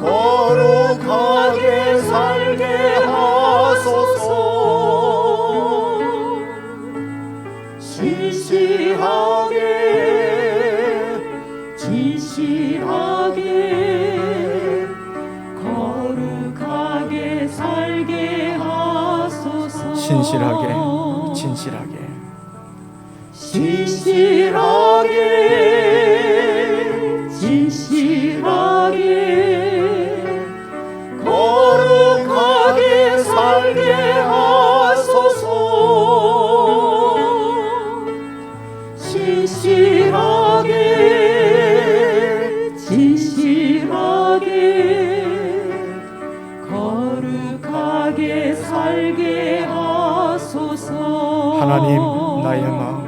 거룩하게 살게 하소서. 진실하게 거룩하게 살게 하소서. 진실하게 거룩하게 살게 하소서. 거룩하게 살게 하소서. 하나님 나의 마음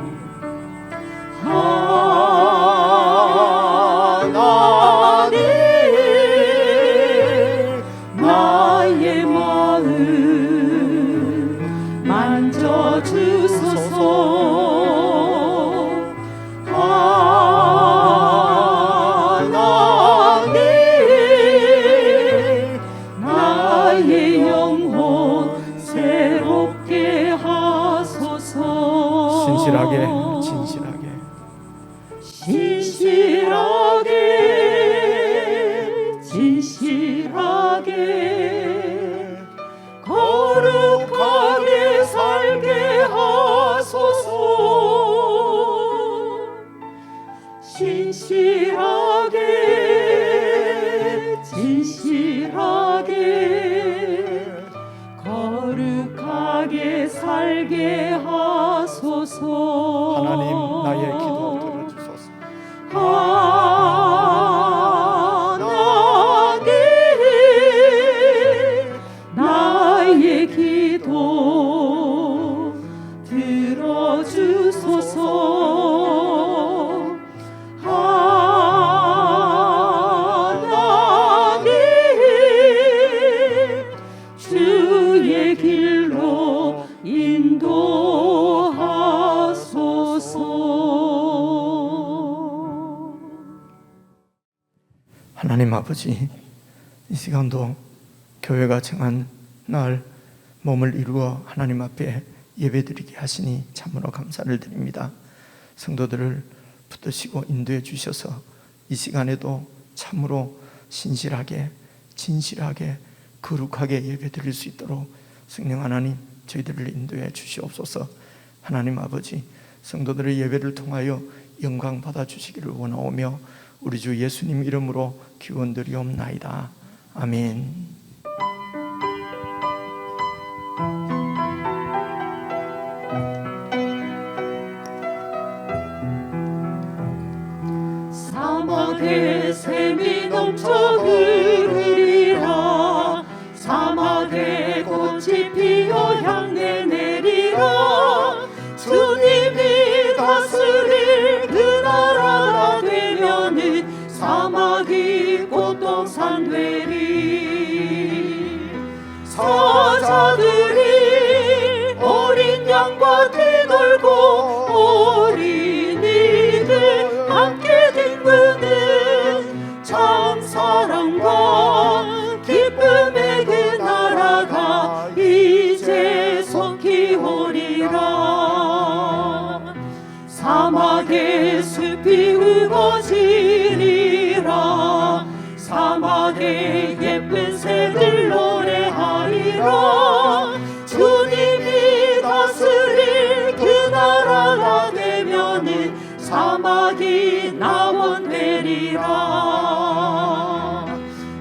만져주소서. 하나님 나의 영혼 새롭게 하소서. 진실하게 거룩하게 살게 하소서. 거룩하게 살게 하소서. 하나님 나의 기도 들어주소서. 하나님 나의 기도 들어주소서. 하나님 주의 길로 인도하소서. 하나님 아버지, 이 시간도 교회가 정한 날 몸을 이루어 하나님 앞에 예배드리게 하시니 참으로 감사를 드립니다. 성도들을 붙드시고 인도해 주셔서 이 시간에도 참으로 신실하게 진실하게 거룩하게 예배드릴 수 있도록 성령 하나님 저희들을 인도해 주시옵소서. 하나님 아버지, 성도들의 예배를 통하여 영광 받아 주시기를 원하오며 우리 주 예수님 이름으로 기원드리옵나이다. 아멘. 사막에 샘이 넘쳐 흐르리라. 사막에 꽃이 피어 향내 내리라. 주님이 다스릴 그 나라가 되면은 사막이 꽃동산 되리. 사자들이 어린 양과 뛰놀고 어린이들 함께 뒹구는 참 사랑과 기쁨의 그 나라가 이제 속히 오리라. 사막의 숲이 우거지리라. 사막의 예쁜 새들 노래하리라. 주님이 다스릴 그 나라가 되면은 사막이 낙원되리라.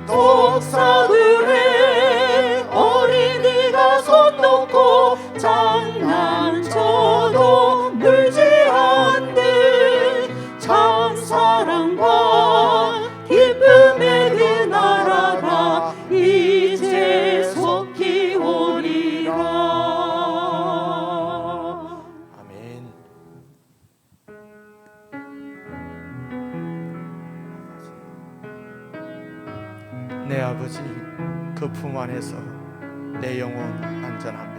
독사들의 어린이가 손 놓고 장난쳐도 물지 않는 참 사랑과 기쁨의 그 나라가 이제 속히 오리라. 아멘. 내 아버지, 그 품 안에서 내 영혼 안전합니다.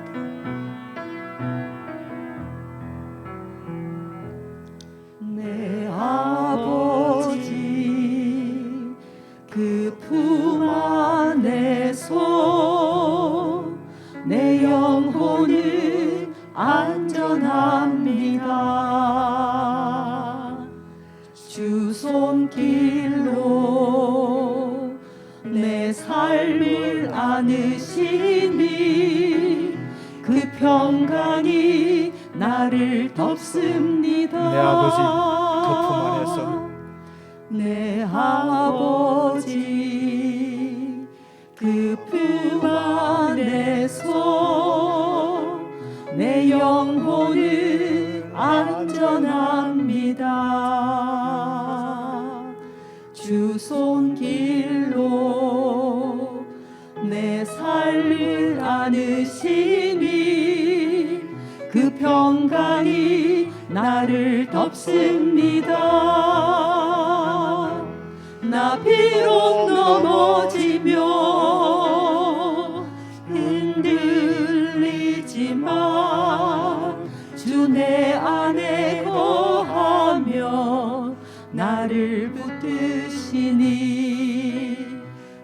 손길로 내 삶을 안으시니 그 평강이 나를 덮습니다. 내 아버지 그 품 안에서 내 아버지 그 품 안에서 내 영혼은 안전합니다. 주 손길로 내 삶을 안으시니 그 평강이 나를 덮습니다. 나 비록 넘어지며 흔들리지만 주 내 안에 거하며 나를 붙드시니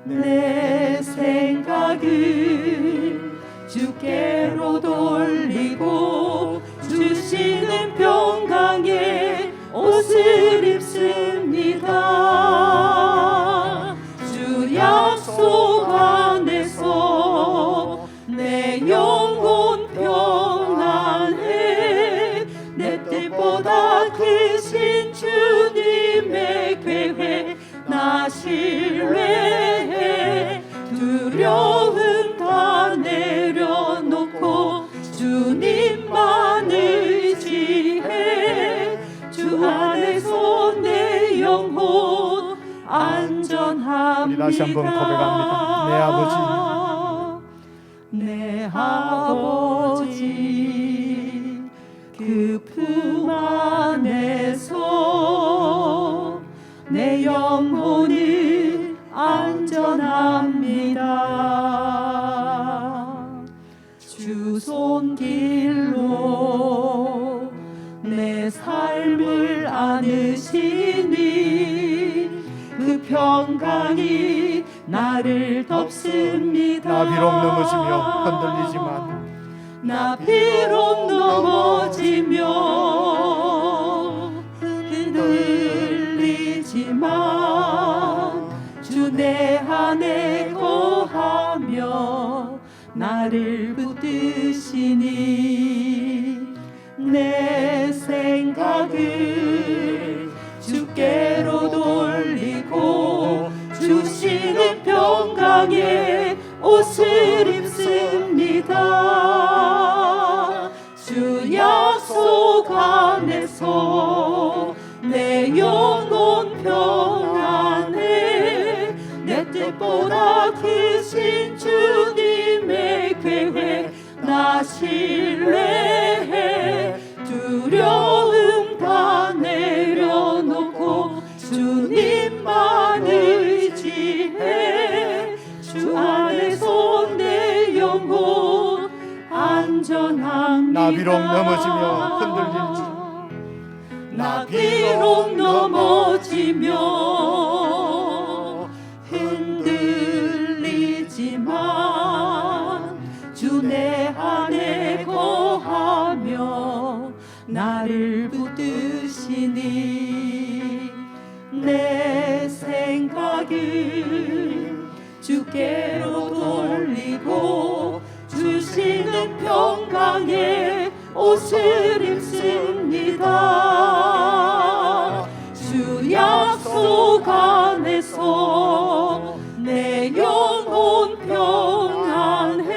내 생각을 주께로 돌리고 주시는 평강의 옷을 입습니다. 주 약속 안에서 내 영혼 평안해. 내 뜻보다 크신 주님의 계획 나 신뢰해. 두려움 다 내려놓고 주님만 의지해. 주 안에서 내 영혼 안전합니다. 우리 다시 한번 고백합니다. 내 아버지, 내 아버지 그 품 안에서 내 영혼은 안전합니다. 주 손길로 내 삶을 안으시니 그 평강이 나를 덮습니다. 나 비록 넘어지며 흔들리지만 나 비록 넘어지며 흔들리지만 주 내 안에 거하며 나를 붙드시니 내 생각을 주께로 돌리고 주시는 평강의 옷을 입습니다. 주 약속 안에서 내 영혼 평안해. 내 뜻보다 크신 주님의 계획 나 신뢰해. 두려움 다 내려놓고 주님만 의지해. 주 안에서 내 영혼 안전합니다. 나 비록 넘어지며 흔들릴지 나 비록 넘어지며 흔들리지만 주 내 안에 거하며 나를 붙드시니 내 생각을 주께로 돌리고 주시는 평강의 옷을 입습니다. 주 약속 안에서 내 영혼 평안해.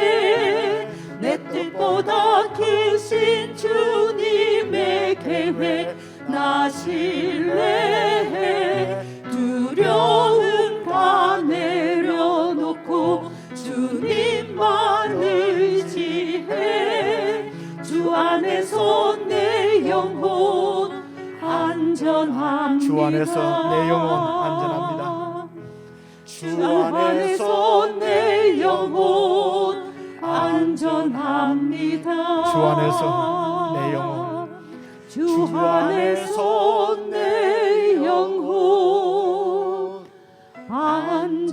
내 뜻보다 크신 주님의 계획 나 신뢰해. 두려움 다 내려놓고 주님만 의지해. 주 안에서 내 영혼 안전합니다. 주 안에서 내 영혼 안전합니다. 주 안에서 내 영혼 안전합니다. 주 안에서 내 영혼, 주 안에서 내 영혼 안전합니다.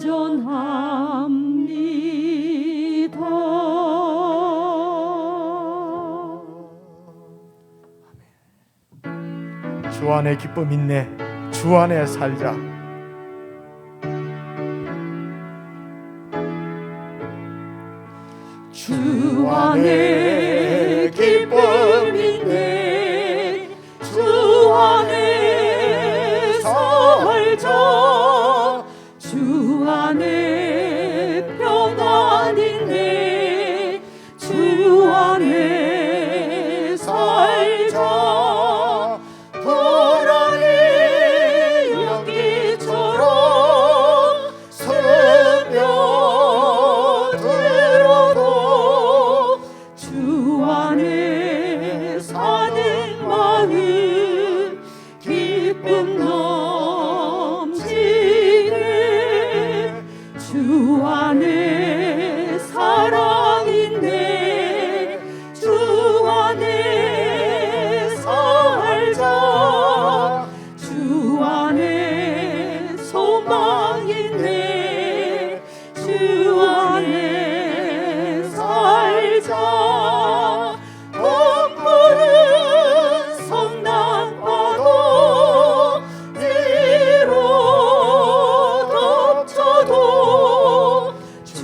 주 안에 기쁨 있네. 주 안에 살자. 안에 기쁨인데 주 안에 살자 주 안에 평안인데 주 안에 살자 불안이 연기처럼 스며들어도 주 안에 사는 마음 기쁨 넘치네 주 안에 사랑인데 주 안에 살자 주 안에 소망인데 주 안에 살자 បំ푸른 성난파도 위로 덮쳐도 주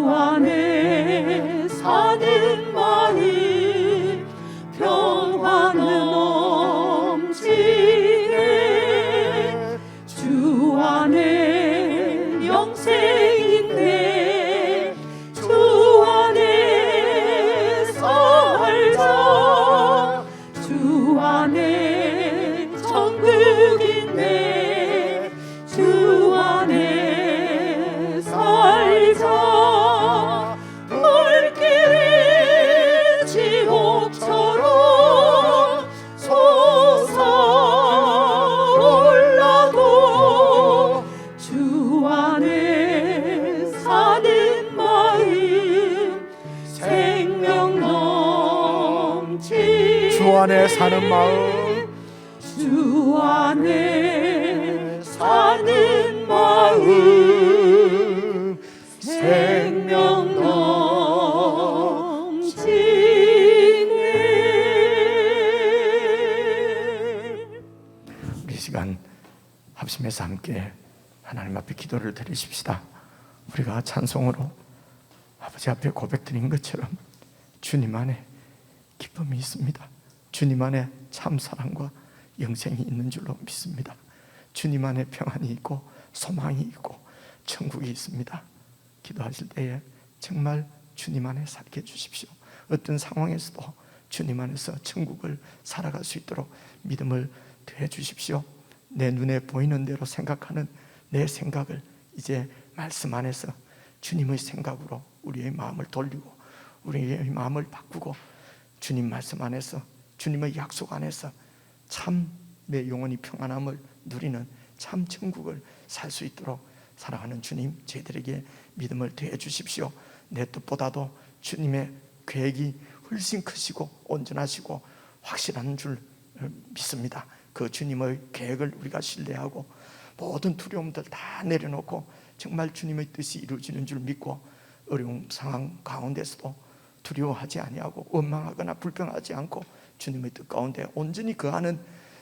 안에 사는 마음 평화 넘치네 주 안에 영생인데 주 안에 살자 주 안에 천국인데 주 안에 살자 물길이 지옥처럼 솟아올라도 주 안에 사는 마음 생명 넘치 주 안에 사는 마음 주 안에 사는 마음 생명 넘치네. 우리 시간 합심해서 함께 하나님 앞에 기도를 드리십시다. 우리가 찬송으로 아버지 앞에 고백드린 것처럼 주님 안에 기쁨이 있습니다. 주님 안에 참 사랑과 영생이 있는 줄로 믿습니다. 주님 안에 평안이 있고 소망이 있고 천국이 있습니다. 기도하실 때에 정말 주님 안에 살게 해주십시오. 어떤 상황에서도 주님 안에서 천국을 살아갈 수 있도록 믿음을 더해 주십시오. 내 눈에 보이는 대로 생각하는 내 생각을 이제 말씀 안에서 주님의 생각으로 우리의 마음을 돌리고 우리의 마음을 바꾸고 주님 말씀 안에서 주님의 약속 안에서 참 내 영혼이 평안함을 누리는 참 천국을 살 수 있도록 사랑하는 주님, 저희들에게 믿음을 더해 주십시오. 내 뜻보다도 주님의 계획이 훨씬 크시고 온전하시고 확실한 줄 믿습니다. 그 주님의 계획을 우리가 신뢰하고 모든 두려움들 다 내려놓고 정말 주님의 뜻이 이루어지는 줄 믿고 어려운 상황 가운데서도 두려워하지 아니하고 원망하거나 불평하지 않고 주님의 뜻 가운데 온전히 거하는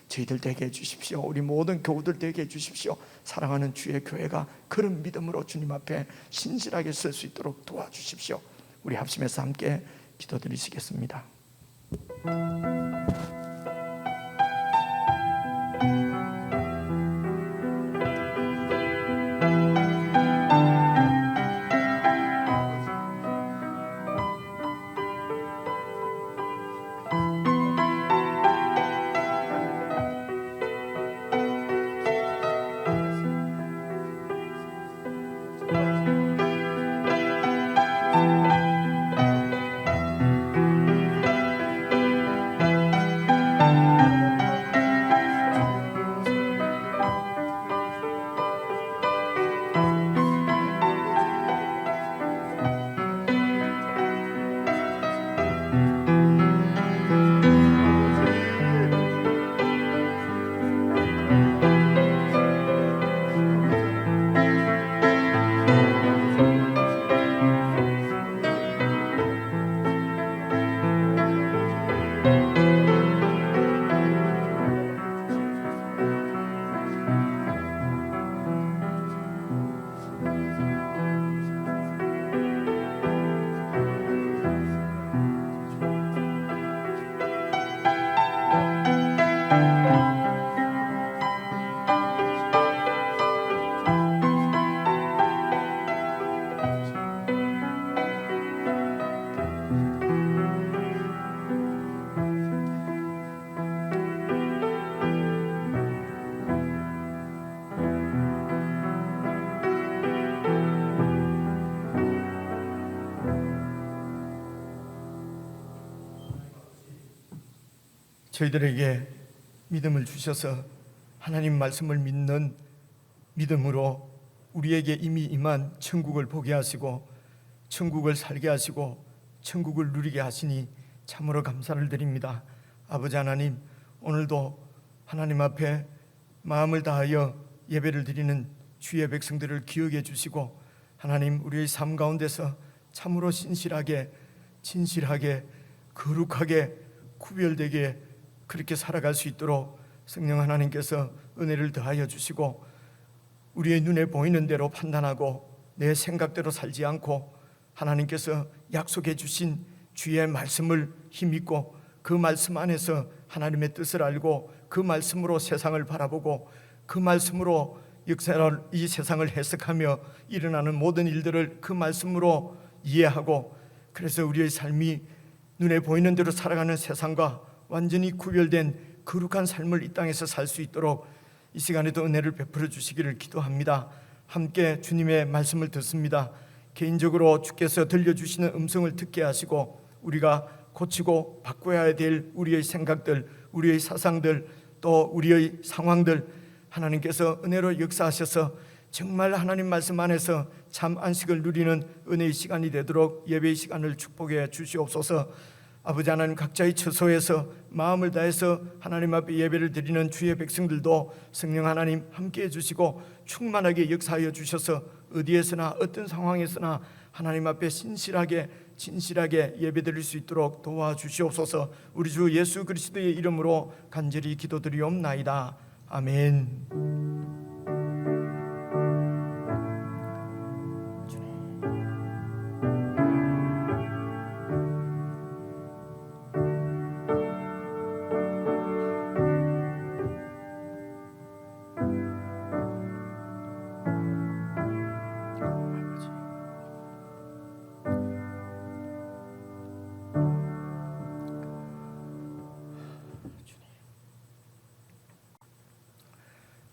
저희들 되게 해주십시오. 우리 모든 교우들 되게 해주십시오. 사랑하는 주의 교회가 그런 믿음으로 주님 앞에 신실하게 설 수 있도록 도와주십시오. 우리 합심해서 함께 기도드리시겠습니다. 저희들에게 믿음을 주셔서 하나님 말씀을 믿는 믿음으로 우리에게 이미 임한 천국을 보게 하시고 천국을 살게 하시고 천국을 누리게 하시니 참으로 감사를 드립니다. 아버지 하나님, 오늘도 하나님 앞에 마음을 다하여 예배를 드리는 주의 백성들을 기억해 주시고 하나님, 우리의 삶 가운데서 참으로 진실하게 거룩하게 구별되게 그렇게 살아갈 수 있도록 성령 하나님께서 은혜를 더하여 주시고 우리의 눈에 보이는 대로 판단하고 내 생각대로 살지 않고 하나님께서 약속해 주신 주의 말씀을 힘입고 그 말씀 안에서 하나님의 뜻을 알고 그 말씀으로 세상을 바라보고 그 말씀으로 역사를 이 세상을 해석하며 일어나는 모든 일들을 그 말씀으로 이해하고 그래서 우리의 삶이 눈에 보이는 대로 살아가는 세상과 완전히 구별된 거룩한 삶을 이 땅에서 살 수 있도록 이 시간에도 은혜를 베풀어 주시기를 기도합니다. 함께 주님의 말씀을 듣습니다. 개인적으로 주께서 들려주시는 음성을 듣게 하시고 우리가 고치고 바꿔야 될 우리의 생각들, 우리의 사상들, 또 우리의 상황들 하나님께서 은혜로 역사하셔서 정말 하나님 말씀 안에서 참 안식을 누리는 은혜의 시간이 되도록 예배의 시간을 축복해 주시옵소서. 아버지 하나님, 각자의 처소에서 마음을 다해서 하나님 앞에 예배를 드리는 주의 백성들도 성령 하나님 함께해 주시고 충만하게 역사하여 주셔서 어디에서나 어떤 상황에서나 하나님 앞에 진실하게 예배드릴 수 있도록 도와주시옵소서. 우리 주 예수 그리스도의 이름으로 간절히 기도드리옵나이다. 아멘.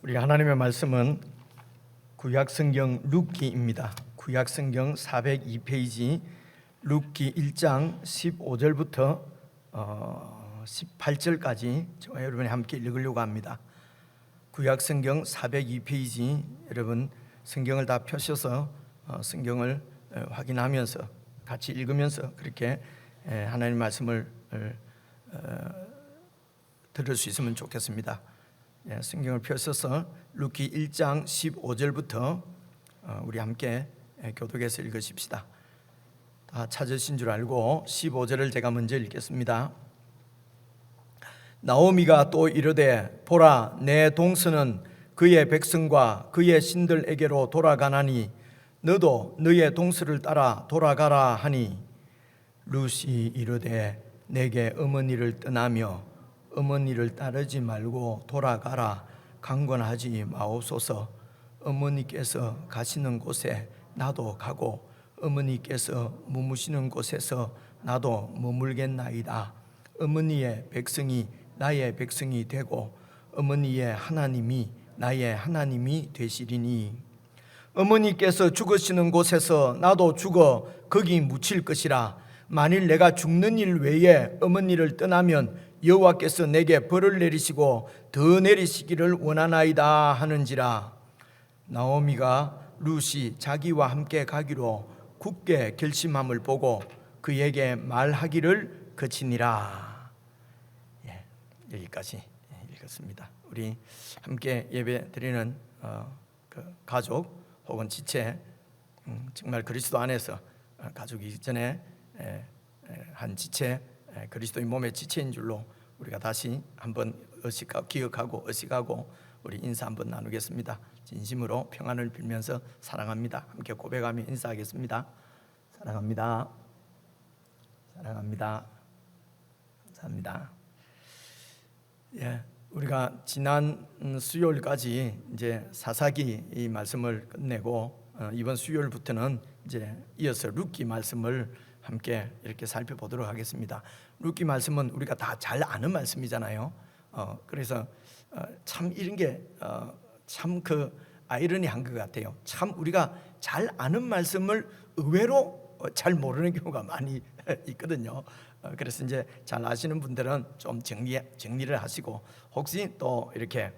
우리 하나님의 말씀은 구약성경 룻기입니다. 구약성경 402페이지 룻기 1장 15절부터 18절까지 저와 여러분이 함께 읽으려고 합니다. 구약성경 402페이지, 여러분 성경을 다 펴셔서 성경을 확인하면서 같이 읽으면서 그렇게 하나님 말씀을 들을 수 있으면 좋겠습니다. 성경을 펴셔서 룻기 1장 15절부터 우리 함께 교독해서 읽으십시다. 다 찾으신 줄 알고 15절을 제가 먼저 읽겠습니다. 나오미가 또 이르되 보라, 내 동서는 그의 백성과 그의 신들에게로 돌아가나니 너도 너의 동서를 따라 돌아가라 하니 룻이 이르되 내게 어머니를 떠나며 어머니를 따르지 말고 돌아가라 강권하지 마옵소서. 어머니께서 가시는 곳에 나도 가고 어머니께서 머무시는 곳에서 나도 머물겠나이다. 어머니의 백성이 나의 백성이 되고 어머니의 하나님이 나의 하나님이 되시리니 어머니께서 죽으시는 곳에서 나도 죽어 거기 묻힐 것이라. 만일 내가 죽는 일 외에 어머니를 떠나면 여호와께서 내게 벌을 내리시고 더 내리시기를 원하나이다 하는지라. 나오미가 룻이 자기와 함께 가기로 굳게 결심함을 보고 그에게 말하기를 그치니라. 여기까지 읽었습니다. 우리 함께 예배 드리는 그 가족 혹은 지체, 정말 그리스도 안에서 가족이기 전에 한 지체, 그리스도의 몸의 지체인 줄로 우리가 다시 한번 기억하고 의식하고 우리 인사 한번 나누겠습니다. 진심으로 평안을 빌면서 사랑합니다 함께 고백하며 인사하겠습니다. 사랑합니다. 사랑합니다. 감사합니다. 우리가 지난 수요일까지 이제 사사기 이 말씀을 끝내고 이번 수요일부터는 이제 이어서 룻기 말씀을 함께 이렇게 살펴보도록 하겠습니다. 룻기 말씀은 우리가 다 잘 아는 말씀이잖아요. 그래서 참 이런 게 참 그 아이러니한 것 같아요. 참 우리가 잘 아는 말씀을 의외로 잘 모르는 경우가 많이 있거든요. 그래서 이제 잘 아시는 분들은 좀 정리를 하시고, 혹시 또 이렇게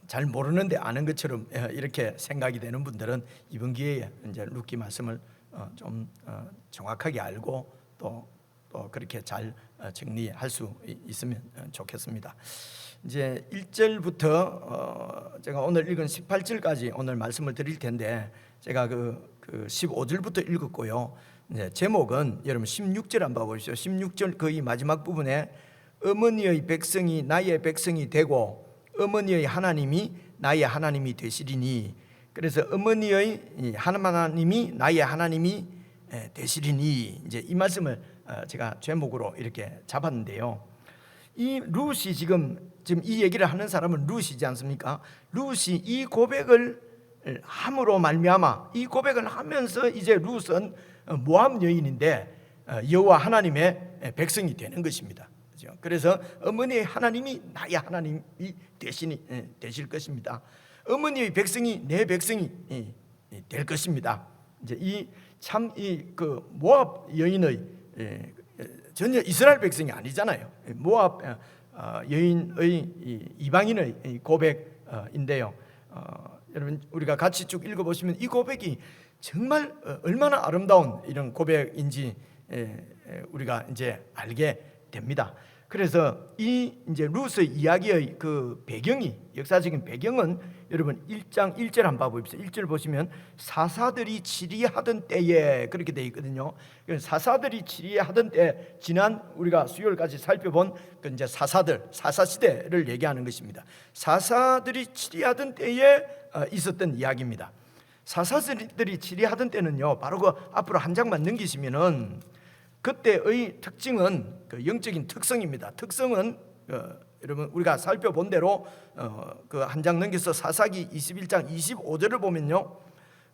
잘 모르는데 아는 것처럼 이렇게 생각이 되는 분들은 이번 기회에 이제 룻기 말씀을 좀 정확하게 알고 또 그렇게 잘 정리할 수 있으면 좋겠습니다. 이제 1절부터 제가 오늘 읽은 18절까지 오늘 말씀을 드릴 텐데, 제가 그 15절부터 읽었고요. 이제 제목은 여러분 16절 한번 보십시오. 16절 거의 마지막 부분에 어머니의 백성이 나의 백성이 되고 어머니의 하나님이 나의 하나님이 되시리니, 그래서 어머니의 하나님이 나의 하나님이 되시리니, 이제 이 말씀을 제가 제목으로 이렇게 잡았는데요. 이 룻이 지금 이 얘기를 하는 사람은 룻이지 않습니까? 룻이 이 고백을 함으로 말미암아, 이 고백을 하면서 이제 룻은 모압 여인인데 여호와 하나님의 백성이 되는 것입니다. 그래서 어머니의 하나님이 나의 하나님이 되실 것입니다. 어머니의 백성이 내 백성이 될 것입니다. 이제 이 참 이 그 모압 여인의 전혀 이스라엘 백성이 아니잖아요. 모압 여인의 이방인의 고백인데요. 여러분 우리가 같이 쭉 읽어보시면 이 고백이 정말 얼마나 아름다운 이런 고백인지 우리가 이제 알게 됩니다. 그래서 이 이제 룻의 이야기의 그 배경이, 역사적인 배경은 여러분 1장 1절 한번 보십시오. 1절 보시면 사사들이 치리하던 때에 그렇게 되어 있거든요. 사사들이 치리하던 때, 지난 우리가 수요일까지 살펴본 그 이제 사사 시대를 얘기하는 것입니다. 사사들이 치리하던 때에 있었던 이야기입니다. 사사들이 치리하던 때는요, 바로 그 앞으로 한 장만 넘기시면은 그때의 특징은 그 영적인 특성입니다. 특성은 여러분 우리가 살펴본 대로 그 한 장 넘겨서 사사기 21장 25절을 보면요,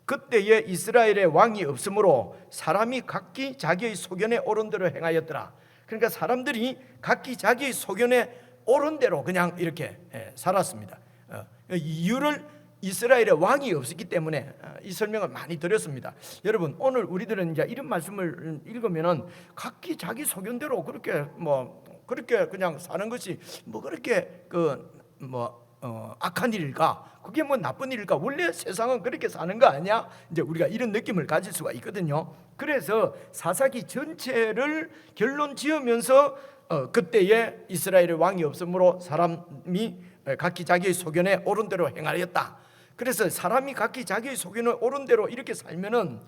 그때에 이스라엘의 왕이 없으므로 사람이 각기 자기의 소견에 옳은 대로 행하였더라. 그러니까 사람들이 각기 자기의 소견에 옳은 대로 그냥 이렇게 살았습니다. 이유를 이스라엘의 왕이 없었기 때문에 이 설명을 많이 드렸습니다. 여러분 오늘 우리들은 이제 이런 말씀을 읽으면은 각기 자기 소견대로 그렇게 그렇게 그냥 사는 것이 그렇게 악한 일일까? 그게 나쁜 일일까? 원래 세상은 그렇게 사는 거 아니야? 이제 우리가 이런 느낌을 가질 수가 있거든요. 그래서 사사기 전체를 결론 지으면서 그때에 이스라엘의 왕이 없으므로 사람이 각기 자기의 소견에 옳은 대로 행하였다. 그래서 사람이 각기 자기의 소견에 옳은 대로 이렇게 살면은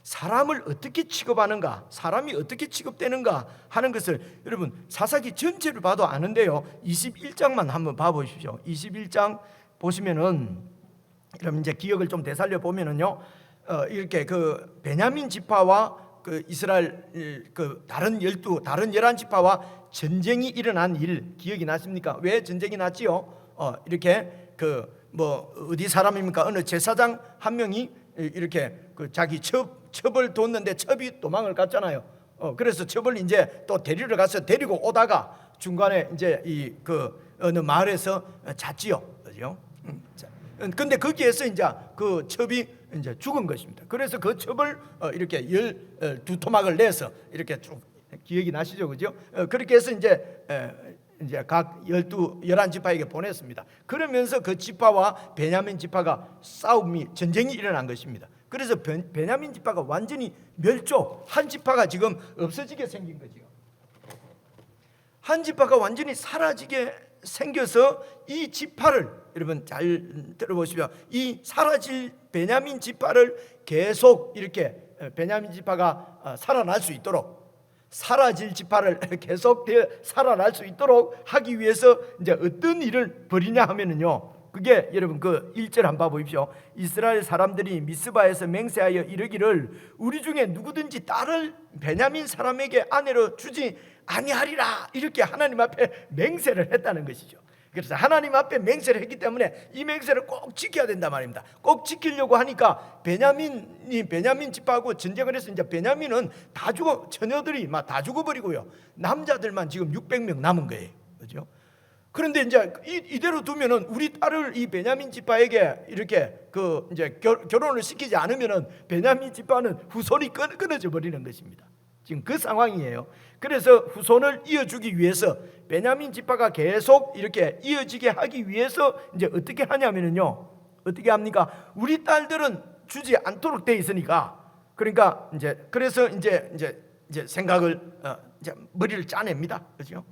사람을 어떻게 취급하는가, 사람이 어떻게 취급되는가 하는 것을 여러분 사사기 전체를 봐도 아는데요. 21장만 한번 봐보십시오. 21장 보시면은 여러분 이제 기억을 좀 되살려 보면은요, 이렇게 그 베냐민 지파와 그 이스라엘 그 다른 11지파와 전쟁이 일어난 일 기억이 나십니까? 왜 전쟁이 났지요? 이렇게 어디 사람입니까? 어느 제사장 한 명이 이렇게 그 자기 첩을 뒀는데 첩이 도망을 갔잖아요. 그래서 첩을 이제 또 데리러 가서 데리고 오다가 중간에 이제 어느 마을에서 잤지요. 그죠? 근데 거기에서 이제 그 첩이 이제 죽은 것입니다. 그래서 그 첩을 이렇게 12토막을 내서 이렇게 쭉, 기억이 나시죠? 그죠? 그렇게 해서 이제 각 11지파에게 보냈습니다. 그러면서 그 지파와 베냐민 지파가 전쟁이 일어난 것입니다. 그래서 베냐민 지파가 완전히 한 지파가 지금 없어지게 생긴 거죠. 한 지파가 완전히 사라지게 생겨서 이 지파를 여러분 잘 들어보시면 이 사라질 베냐민 지파를 계속 이렇게 베냐민 지파가 살아날 수 있도록, 사라질 지파를 계속 살아날 수 있도록 하기 위해서 이제 어떤 일을 벌이냐 하면은요, 그게 여러분 그 1절 한번 보십시오. 이스라엘 사람들이 미스바에서 맹세하여 이르기를 우리 중에 누구든지 딸을 베냐민 사람에게 아내로 주지 아니하리라, 이렇게 하나님 앞에 맹세를 했다는 것이죠. 그래서 하나님 앞에 맹세를 했기 때문에 이 맹세를 꼭 지켜야 된단 말입니다. 꼭 지키려고 하니까 베냐민 집하고 전쟁을 해서 이제 베냐민은 다 죽어, 처녀들이 막 다 죽어버리고요. 남자들만 지금 600명 남은 거예요. 그죠? 그런데 이제 이대로 두면은 우리 딸을 이 베냐민 지파에게 이렇게 이제 결혼을 시키지 않으면은 베냐민 지파는 후손이 끊어져 버리는 것입니다. 지금 그 상황이에요. 그래서 후손을 이어주기 위해서 베냐민 지파가 계속 이렇게 이어지게 하기 위해서 이제 어떻게 하냐면은요, 어떻게 합니까? 우리 딸들은 주지 않도록 돼 있으니까, 그러니까 이제 그래서 이제 생각을 이제 머리를 짜냅니다. 그렇죠?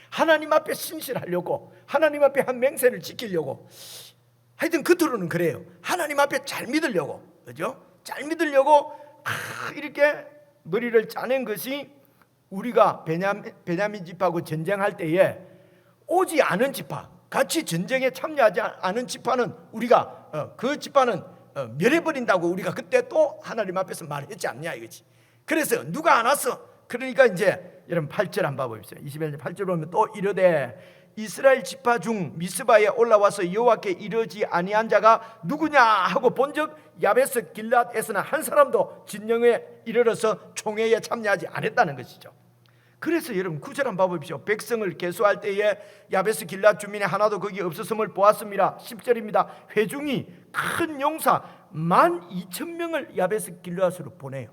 하나님 앞에 신실하려고, 하나님 앞에 한 맹세를 지키려고, 하여튼 겉으로는 그래요. 하나님 앞에 잘 믿으려고, 그죠? 잘 믿으려고 이렇게 머리를 짜낸 것이, 우리가 베냐민 집하고 전쟁할 때에 오지 않은 지파, 같이 전쟁에 참여하지 않은 지파는 우리가 그 지파는 멸해버린다고 우리가 그때 또 하나님 앞에서 말했지 않냐 이거지. 그래서 누가 안 왔어? 그러니까 이제 여러분 8절 한번 봐보십시오. 21절 8절 보면 또 이르되 이스라엘 지파 중 미스바에 올라와서 여호와께 이르지 아니한 자가 누구냐 하고 본즉 야베스 길앗에서는 한 사람도 진영에 이르러서 총회에 참여하지 않았다는 것이죠. 그래서 여러분 9절 한번 봐보십시오. 백성을 계수할 때에 야베스 길앗 주민이 하나도 거기 없었음을 보았습니다. 10절입니다. 회중이 큰 용사 12,000명을 야베스 길앗으로 보내요.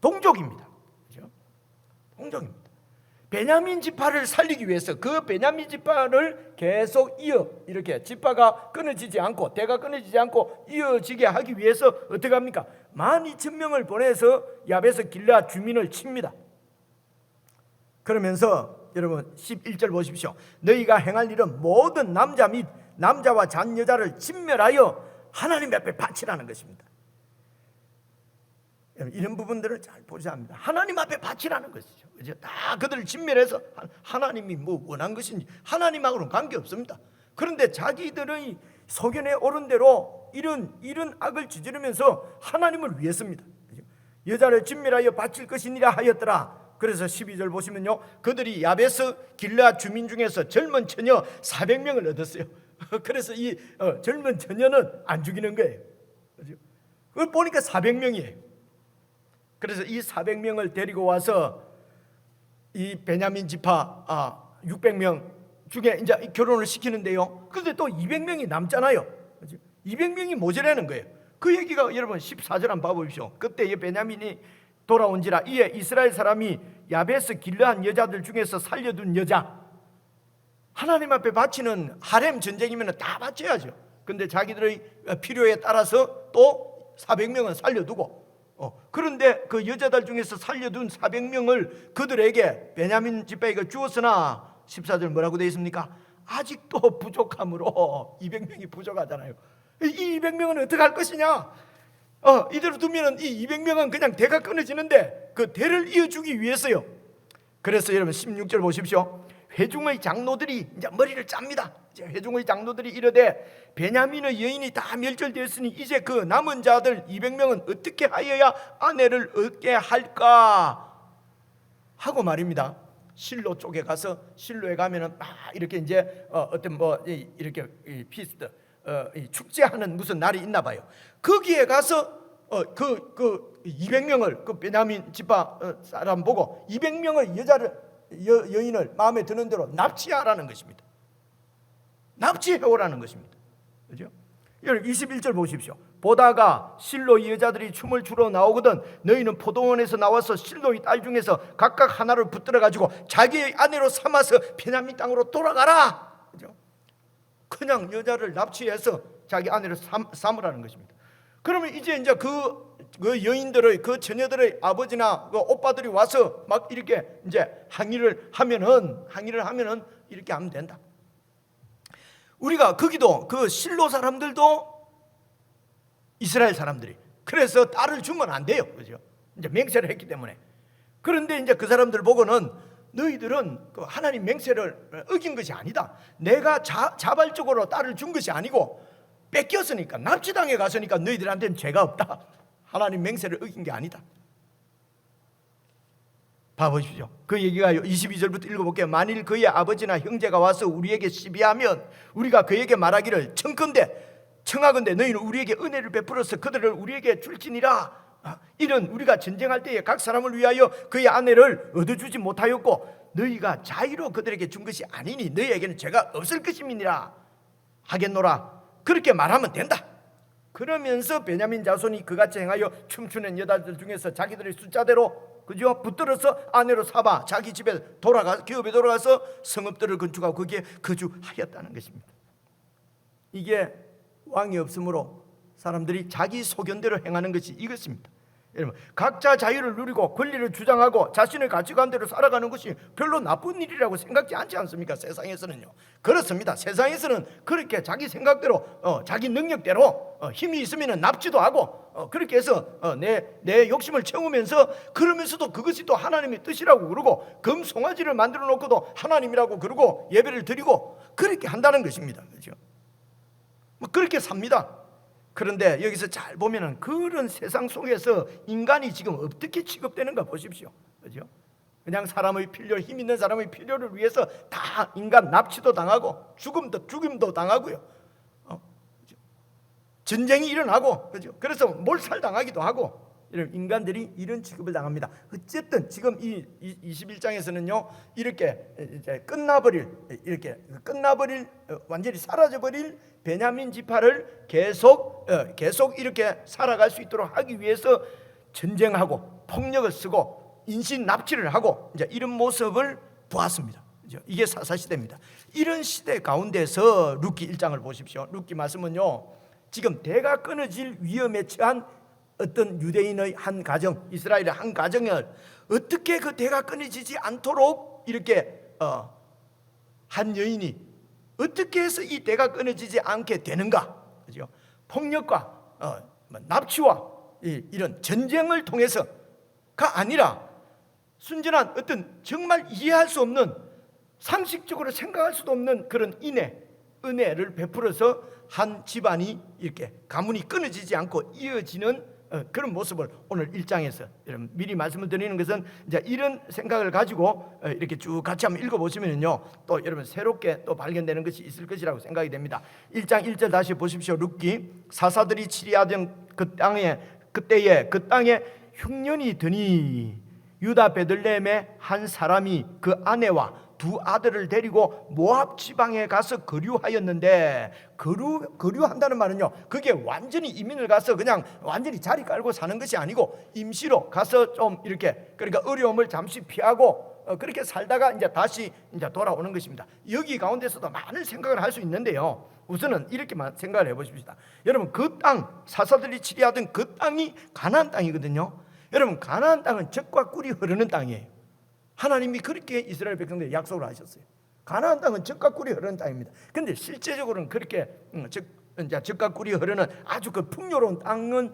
동족입니다. 그렇죠? 동족입니다. 베냐민 지파를 살리기 위해서 그 베냐민 지파를 계속 이렇게 지파가 끊어지지 않고, 대가 끊어지지 않고 이어지게 하기 위해서 어떻게 합니까? 12,000명을 보내서 야베스 길앗 주민을 칩니다. 그러면서 여러분 11절 보십시오. 너희가 행할 일은 모든 남자 및 남자와 잔 여자를 진멸하여 하나님 앞에 바치라는 것입니다. 이런 부분들을 잘 보셔야 합니다. 하나님 앞에 바치라는 것이죠. 그죠? 다 그들을 진멸해서 하나님이 뭐 원한 것인지 하나님하고는 관계없습니다. 그런데 자기들의 소견에 오른 대로 이런 악을 저지르면서 하나님을 위했습니다. 그죠? 여자를 진멸하여 바칠 것이니라 하였더라. 그래서 12절 보시면요, 그들이 야베스 길앗 주민 중에서 젊은 처녀 400명을 얻었어요. 그래서 이 젊은 처녀는 안 죽이는 거예요. 그죠? 그걸 보니까 400명이에요. 그래서 이 400명을 데리고 와서 이 베냐민 지파 600명 중에 이제 결혼을 시키는데요. 그런데 또 200명이 남잖아요. 200명이 모자라는 거예요. 그 얘기가 여러분 14절 한번 봐보십시오. 그때 이 베냐민이 돌아온지라 이에 이스라엘 사람이 야베스 길르한 여자들 중에서 살려둔 여자, 하나님 앞에 바치는 하렘 전쟁이면 다 바쳐야죠. 근데 자기들의 필요에 따라서 또 400명은 살려두고, 그런데 그 여자들 중에서 살려둔 400명을 그들에게 베냐민 지파에게 주었으나 14절 뭐라고 되어 있습니까? 아직도 부족함으로 200명이 부족하잖아요. 이 200명은 어떻게 할 것이냐? 이대로 두면 이 200명은 그냥 대가 끊어지는데 그 대를 이어주기 위해서요. 그래서 여러분 16절 보십시오. 회중의 장로들이 이제 머리를 짭니다. 회중의 장로들이 이르되 베냐민의 여인이 다 멸절되었으니 이제 그 남은 자들 200명은 어떻게 하여야 아내를 얻게 할까 하고 말입니다. 실로 쪽에 가서, 실로에 가면은 막 이렇게 이제 어떤 뭐 이렇게 피스트 축제하는 무슨 날이 있나 봐요. 거기에 가서 그 200명을 그 베냐민 지파 사람 보고 200명의 여인을 마음에 드는 대로 납치하라는 것입니다. 납치해오라는 것입니다. 그죠? 21절 보십시오. 보다가 실로의 여자들이 춤을 추러 나오거든 너희는 포도원에서 나와서 실로의 딸 중에서 각각 하나를 붙들어 가지고 자기의 아내로 삼아서 베냐민 땅으로 돌아가라. 그죠? 그냥 여자를 납치해서 자기 아내로 삼으라는 것입니다. 그러면 이제 그 여인들의, 그 처녀들의 아버지나 그 오빠들이 와서 막 이렇게 이제 항의를 하면은 이렇게 하면 된다. 우리가 거기도 그 실로 사람들도 이스라엘 사람들이, 그래서 딸을 주면 안 돼요. 그죠? 이제 맹세를 했기 때문에. 그런데 이제 그 사람들 보고는 너희들은 그 하나님 맹세를 어긴 것이 아니다. 내가 자발적으로 딸을 준 것이 아니고 뺏겼으니까, 납치당해 갔으니까 너희들한테는 죄가 없다. 하나님 맹세를 어긴 게 아니다. 봐보십시오. 그 얘기가 22절부터 읽어볼게요. 만일 그의 아버지나 형제가 와서 우리에게 시비하면 우리가 그에게 말하기를 청하건대 너희는 우리에게 은혜를 베풀어서 그들을 우리에게 줄지니라. 이는 우리가 전쟁할 때에 각 사람을 위하여 그의 아내를 얻어주지 못하였고 너희가 자의로 그들에게 준 것이 아니니 너희에게는 죄가 없을 것임이니라 하겠노라. 그렇게 말하면 된다. 그러면서 베냐민 자손이 그같이 행하여 춤추는 여자들 중에서 자기들의 숫자대로 그죠? 붙들어서 아내로 삼아 자기 집에 기업에 돌아가서 성읍들을 건축하고 거기에 거주하였다는 것입니다. 이게 왕이 없으므로 사람들이 자기 소견대로 행하는 것이 이것입니다. 여러분, 각자 자유를 누리고 권리를 주장하고 자신의 가치관대로 살아가는 것이 별로 나쁜 일이라고 생각지 않지 않습니까? 세상에서는요. 그렇습니다. 세상에서는 그렇게 자기 생각대로 자기 능력대로 힘이 있으면 납치도 하고 그렇게 해서 내 욕심을 채우면서 그러면서도 그것이 또 하나님의 뜻이라고 그러고 금송아지를 만들어 놓고도 하나님이라고 그러고 예배를 드리고 그렇게 한다는 것입니다. 그렇죠? 그렇게 삽니다. 그런데 여기서 잘 보면은 그런 세상 속에서 인간이 지금 어떻게 취급되는가 보십시오. 그죠? 그냥 사람의 필요, 힘 있는 사람의 필요를 위해서 다 인간 납치도 당하고 죽임도 당하고요. 전쟁이 일어나고, 그죠? 그래서 몰살당하기도 하고 이런 인간들이 이런 취급을 당합니다. 어쨌든 지금 이 21장에서는요 이렇게 이제 끝나버릴 완전히 사라져버릴 베냐민 지파를 계속 이렇게 살아갈 수 있도록 하기 위해서 전쟁하고 폭력을 쓰고 인신 납치를 하고 이제 이런 모습을 보았습니다. 이게 사사시대입니다. 이런 시대 가운데서 룻기 1장을 보십시오. 룻기 말씀은요 지금 대가 끊어질 위험에 처한 어떤 유대인의 한 가정, 이스라엘의 한 가정을 어떻게 그 대가 끊어지지 않도록 이렇게 한 여인이 어떻게 해서 이 대가 끊어지지 않게 되는가? 그죠? 폭력과 납치와 이런 전쟁을 통해서가 아니라 순전한 어떤 정말 이해할 수 없는 상식적으로 생각할 수도 없는 그런 은혜를 베풀어서 한 집안이 이렇게 가문이 끊어지지 않고 이어지는 그런 모습을 오늘 1장에서 미리 말씀을 드리는 것은 이제 이런 생각을 가지고 이렇게 쭉 같이 한번 읽어보시면요 또 여러분 새롭게 또 발견되는 것이 있을 것이라고 생각이 됩니다. 1장 1절 다시 보십시오. 룻기 사사들이 치리하던 그때에 그 땅에 흉년이 드니 유다 베들레헴의 한 사람이 그 아내와 두 아들을 데리고 모압 지방에 가서 거류하였는데 거류한다는 말은요 그게 완전히 이민을 가서 그냥 완전히 자리 깔고 사는 것이 아니고 임시로 가서 좀 이렇게 그러니까 어려움을 잠시 피하고 그렇게 살다가 이제 다시 이제 돌아오는 것입니다. 여기 가운데서도 많은 생각을 할 수 있는데요 우선은 이렇게만 생각을 해보십시다. 여러분 그 땅 사사들이 치리하던 그 땅이 가나안 땅이거든요. 여러분 가나안 땅은 젖과 꿀이 흐르는 땅이에요. 하나님이 그렇게 이스라엘 백성들에게 약속을 하셨어요. 가나안 땅은 젖과 꿀이 흐르는 땅입니다. 그런데 실제적으로는 그렇게 젖과 꿀이 흐르는 아주 그 풍요로운 땅은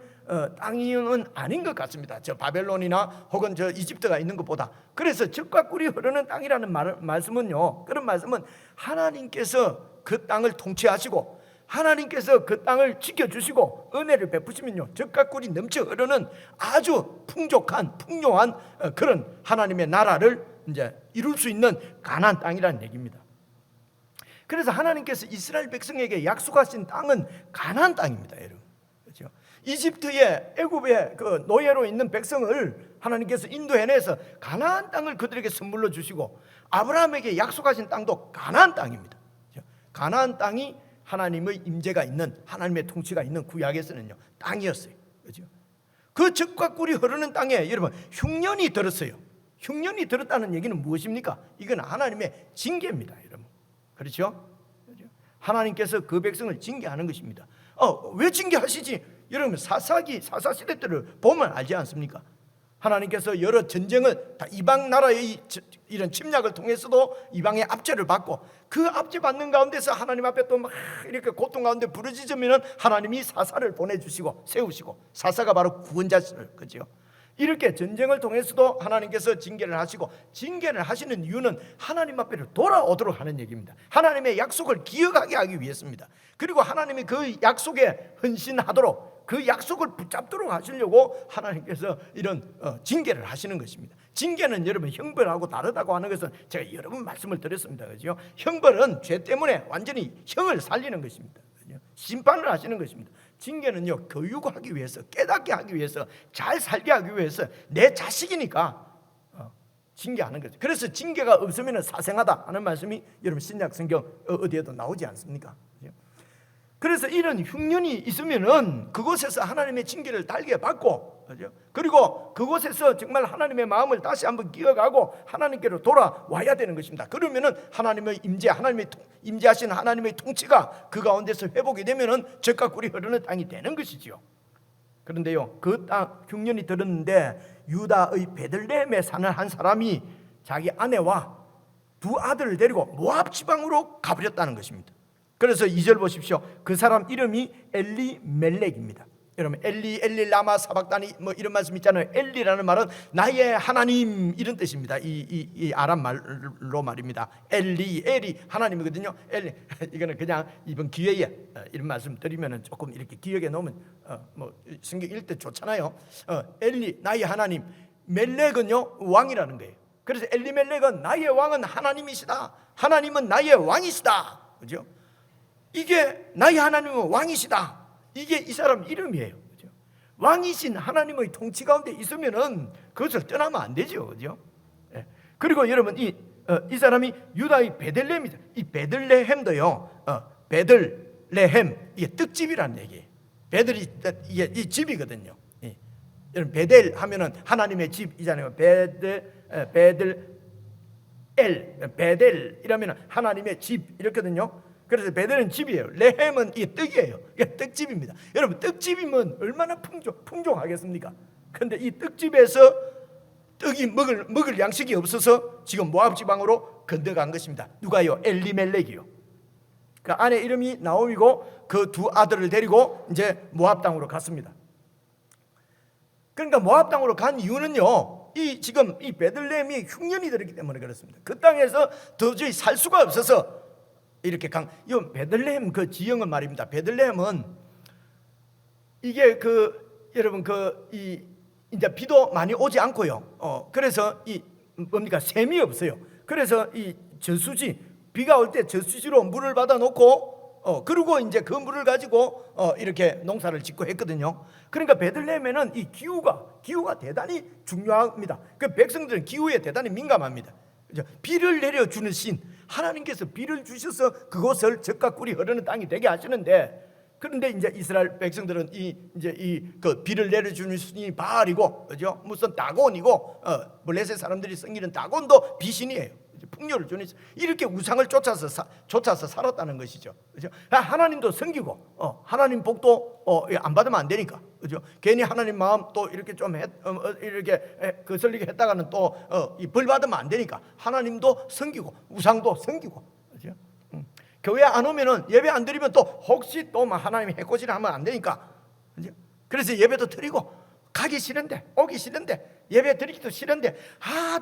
아닌 것 같습니다. 저 바벨론이나 혹은 저 이집트가 있는 것보다. 그래서 젖과 꿀이 흐르는 땅이라는 말씀은요. 그런 말씀은 하나님께서 그 땅을 통치하시고 하나님께서 그 땅을 지켜주시고 은혜를 베푸시면요 젖과 꿀이 넘쳐 흐르는 아주 풍요한 그런 하나님의 나라를 이제 이룰 수 있는 가나안 땅이라는 얘기입니다. 그래서 하나님께서 이스라엘 백성에게 약속하신 땅은 가나안 땅입니다, 여러분. 그렇죠? 이집트의 애굽의 그 노예로 있는 백성을 하나님께서 인도해내서 가나안 땅을 그들에게 선물로 주시고 아브라함에게 약속하신 땅도 가나안 땅입니다. 그렇죠? 가나안 땅이 하나님의 임재가 있는 하나님의 통치가 있는 구약에서는요 땅이었어요. 그렇죠? 그 젖과 꿀이 흐르는 땅에 여러분 흉년이 들었어요. 흉년이 들었다는 얘기는 무엇입니까? 이건 하나님의 징계입니다, 여러분. 그렇죠? 하나님께서 그 백성을 징계하는 것입니다. 왜 징계하시지? 여러분 사사시대 때를 보면 알지 않습니까? 하나님께서 여러 전쟁을 다 이방 나라의 이런 침략을 통해서도 이방의 압제를 받고 그 압제 받는 가운데서 하나님 앞에 또 막 이렇게 고통 가운데 부르짖으면 하나님이 사사를 보내주시고 세우시고 사사가 바로 구원자를 그죠? 이렇게 전쟁을 통해서도 하나님께서 징계를 하시고 징계를 하시는 이유는 하나님 앞에로 돌아오도록 하는 얘기입니다. 하나님의 약속을 기억하게 하기 위해서입니다. 그리고 하나님이 그 약속에 헌신하도록 그 약속을 붙잡도록 하시려고 하나님께서 이런 징계를 하시는 것입니다. 징계는 여러분 형벌하고 다르다고 하는 것은 제가 여러 번 말씀을 드렸습니다. 그죠? 형벌은 죄 때문에 완전히 형을 살리는 것입니다. 그죠? 심판을 하시는 것입니다. 징계는요, 교육하기 위해서, 깨닫게 하기 위해서, 잘 살게 하기 위해서, 내 자식이니까 징계하는 거죠. 그래서 징계가 없으면 사생하다 하는 말씀이 여러분 신약 성경 어디에도 나오지 않습니까? 그죠? 그래서 이런 흉년이 있으면은 그곳에서 하나님의 징계를 달게 받고, 그죠? 그리고 그곳에서 정말 하나님의 마음을 다시 한번 기억하고 하나님께로 돌아와야 되는 것입니다. 그러면은 하나님의 임재, 하나님의 임재하신 하나님의 통치가 그 가운데서 회복이 되면은 젖과 꿀이 흐르는 땅이 되는 것이지요. 그런데요, 그 땅 흉년이 들었는데 유다의 베들레헴에 사는 한 사람이 자기 아내와 두 아들을 데리고 모압 지방으로 가버렸다는 것입니다. 그래서 2절 보십시오. 그 사람 이름이 엘리멜렉입니다. 여러분 엘리 라마 사박다니 뭐 이런 말씀 있잖아요. 엘리라는 말은 나의 하나님 이런 뜻입니다. 이 아람 말로 말입니다. 엘리 하나님이거든요. 엘리 이거는 그냥 이번 기회에 이런 말씀 드리면은 조금 이렇게 기억에 놓으면 뭐 성경 읽을 때 좋잖아요. 엘리 나의 하나님, 멜렉은요 왕이라는 거예요. 그래서 엘리멜렉은 나의 왕은 하나님이시다. 하나님은 나의 왕이시다. 그죠? 이게 나의 하나님은 왕이시다. 이게 이 사람 이름이에요. 그죠? 왕이신 하나님의 통치 가운데 있으면은 그것을 떠나면 안 되죠. 그죠? 예. 그리고 여러분 이 사람이 유다의 베들레헴이다. 이 베들레헴도요. 베들레헴 이게 떡집이라는 얘기예요. 베들이 이게 이 집이거든요. 예. 여러분 베델 하면은 하나님의 집이잖아요. 베델 이라면은 하나님의 집 이렇거든요. 그래서 베델은 집이에요. 레헴은 이 떡이에요. 이게 떡집입니다. 여러분 떡집이면 얼마나 풍족하겠습니까? 그런데 이 떡집에서 떡이 먹을 양식이 없어서 지금 모압 지방으로 건너간 것입니다. 누가요? 엘리멜렉이요. 그 아내 이름이 나옴이고 그 두 아들을 데리고 이제 모압 땅으로 갔습니다. 그러니까 모압 땅으로 간 이유는요, 지금 이 베들레헴이 흉년이 들었기 때문에 그렇습니다. 그 땅에서 도저히 살 수가 없어서 이렇게 이 베들레헴 그 지형은 말입니다. 베들레헴은 이게 여러분 이제 비도 많이 오지 않고요. 그래서 뭡니까 샘이 없어요. 그래서 이 저수지 비가 올 때 저수지로 물을 받아 놓고 그리고 이제 그 물을 가지고 이렇게 농사를 짓고 했거든요. 그러니까 베들레헴에는 이 기후가 대단히 중요합니다. 그 백성들은 기후에 대단히 민감합니다. 비를 내려주는 신 하나님께서 비를 주셔서 그곳을 젖과 꿀이 흐르는 땅이 되게 하시는데, 그런데 이제 이스라엘 백성들은 그 비를 내려주는 신이 바알이고, 그죠? 무슨 다곤이고, 블레셋 사람들이 섬기는 다곤도 비신이에요. 풍요를 주는 이렇게 우상을 쫓아서 살았다는 것이죠. 그죠? 하나님도 섬기고, 하나님 복도 안 받으면 안 되니까, 그죠? 괜히 하나님 마음 또 이렇게 좀 이렇게 거슬리게 했다가는 또 벌 받으면 안 되니까 하나님도 섬기고 우상도 섬기고, 그죠? 교회 안 오면은 예배 안 드리면 또 혹시 또 하나님이 해코지를 하면 안 되니까, 그죠? 그래서 예배도 드리고 가기 싫은데 오기 싫은데 예배 드리기도 싫은데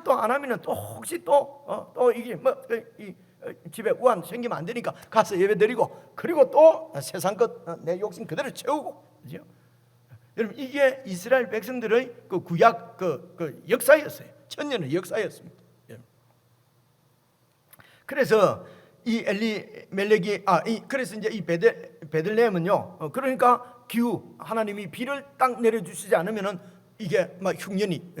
또 안 하면은 또 혹시 또 이게 집에 우한 생기면 안 되니까 가서 예배 드리고, 그리고 또 세상 것 내 욕심 그대로 채우고, 그죠? 여러분 이게 이스라엘 백성들의 그 구약 그 역사였어요. 천년의 역사였습니다. 그래서 이 엘리멜렉이 그래서 이제 이 베들레헴은요, 그러니까 기후 하나님이 비를 딱 내려주시지 않으면은 이게 막 흉년이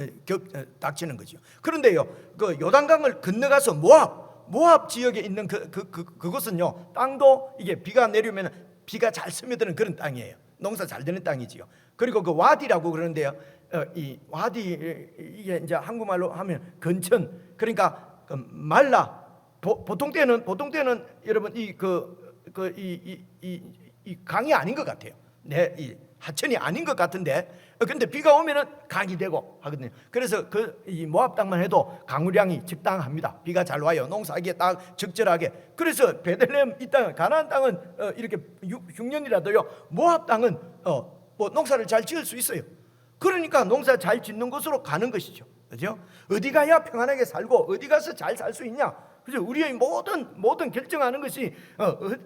닥치는 거죠. 그런데요, 그 요단강을 건너가서 모압 지역에 있는 그곳은요, 땅도 이게 비가 내리면 비가 잘 스며드는 그런 땅이에요. 농사 잘 되는 땅이지요. 그리고 그 와디라고 그러는데요, 이 와디 이게 이제 한국말로 하면 건천, 그러니까 말라. 보통 때는 여러분 이 강이 아닌 것 같아요. 이 하천이 아닌 것 같은데, 근데 비가 오면은 강이 되고 하거든요. 그래서 이 모압 땅만 해도 강우량이 적당합니다. 비가 잘 와요. 농사하기에 딱 적절하게. 그래서 베들레헴 이 땅, 가나안 땅은 이렇게 흉년이라도요, 모압 땅은 뭐 농사를 잘 지을 수 있어요. 그러니까 농사 잘 짓는 곳으로 가는 것이죠. 그죠? 어디 가야 평안하게 살고 어디 가서 잘 살 수 있냐? 그죠? 우리의 모든 결정하는 것이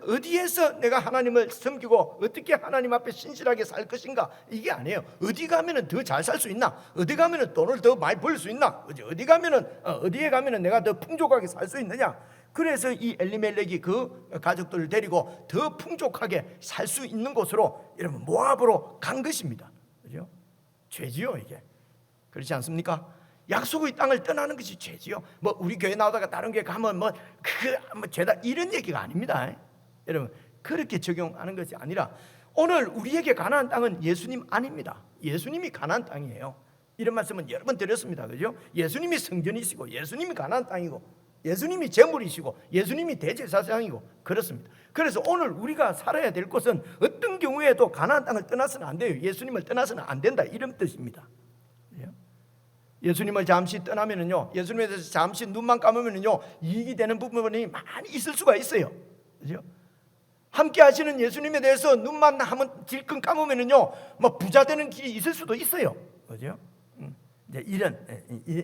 어디에서 내가 하나님을 섬기고 어떻게 하나님 앞에 신실하게 살 것인가, 이게 아니에요. 어디 가면은 더 잘 살 수 있나, 어디 가면은 돈을 더 많이 벌 수 있나, 어디 가면은 어디에 가면은 내가 더 풍족하게 살 수 있느냐. 그래서 이 엘리멜렉이 그 가족들을 데리고 더 풍족하게 살 수 있는 곳으로 여러분 모압으로 간 것입니다. 그죠? 죄지요 이게. 그렇지 않습니까? 약속의 땅을 떠나는 것이 죄지요. 뭐 우리 교회 나오다가 다른 교회 가면 뭐 죄다, 이런 얘기가 아닙니다. 여러분 그렇게 적용하는 것이 아니라 오늘 우리에게 가나안 땅은 예수님 아닙니다. 예수님이 가나안 땅이에요. 이런 말씀은 여러 번 드렸습니다. 그죠? 예수님이 성전이시고 예수님이 가나안 땅이고 예수님이 제물이시고 예수님이 대제사장이고 그렇습니다. 그래서 오늘 우리가 살아야 될 곳은 어떤 경우에도 가나안 땅을 떠나서는 안 돼요. 예수님을 떠나서는 안 된다, 이런 뜻입니다. 예수님을 잠시 떠나면은요, 예수님에 대해서 잠시 눈만 감으면은요, 이익이 되는 부분이 많이 있을 수가 있어요. 그죠? 함께 하시는 예수님에 대해서 눈만 한번 질끈 감으면은요, 뭐 부자 되는 길이 있을 수도 있어요. 그죠? 이제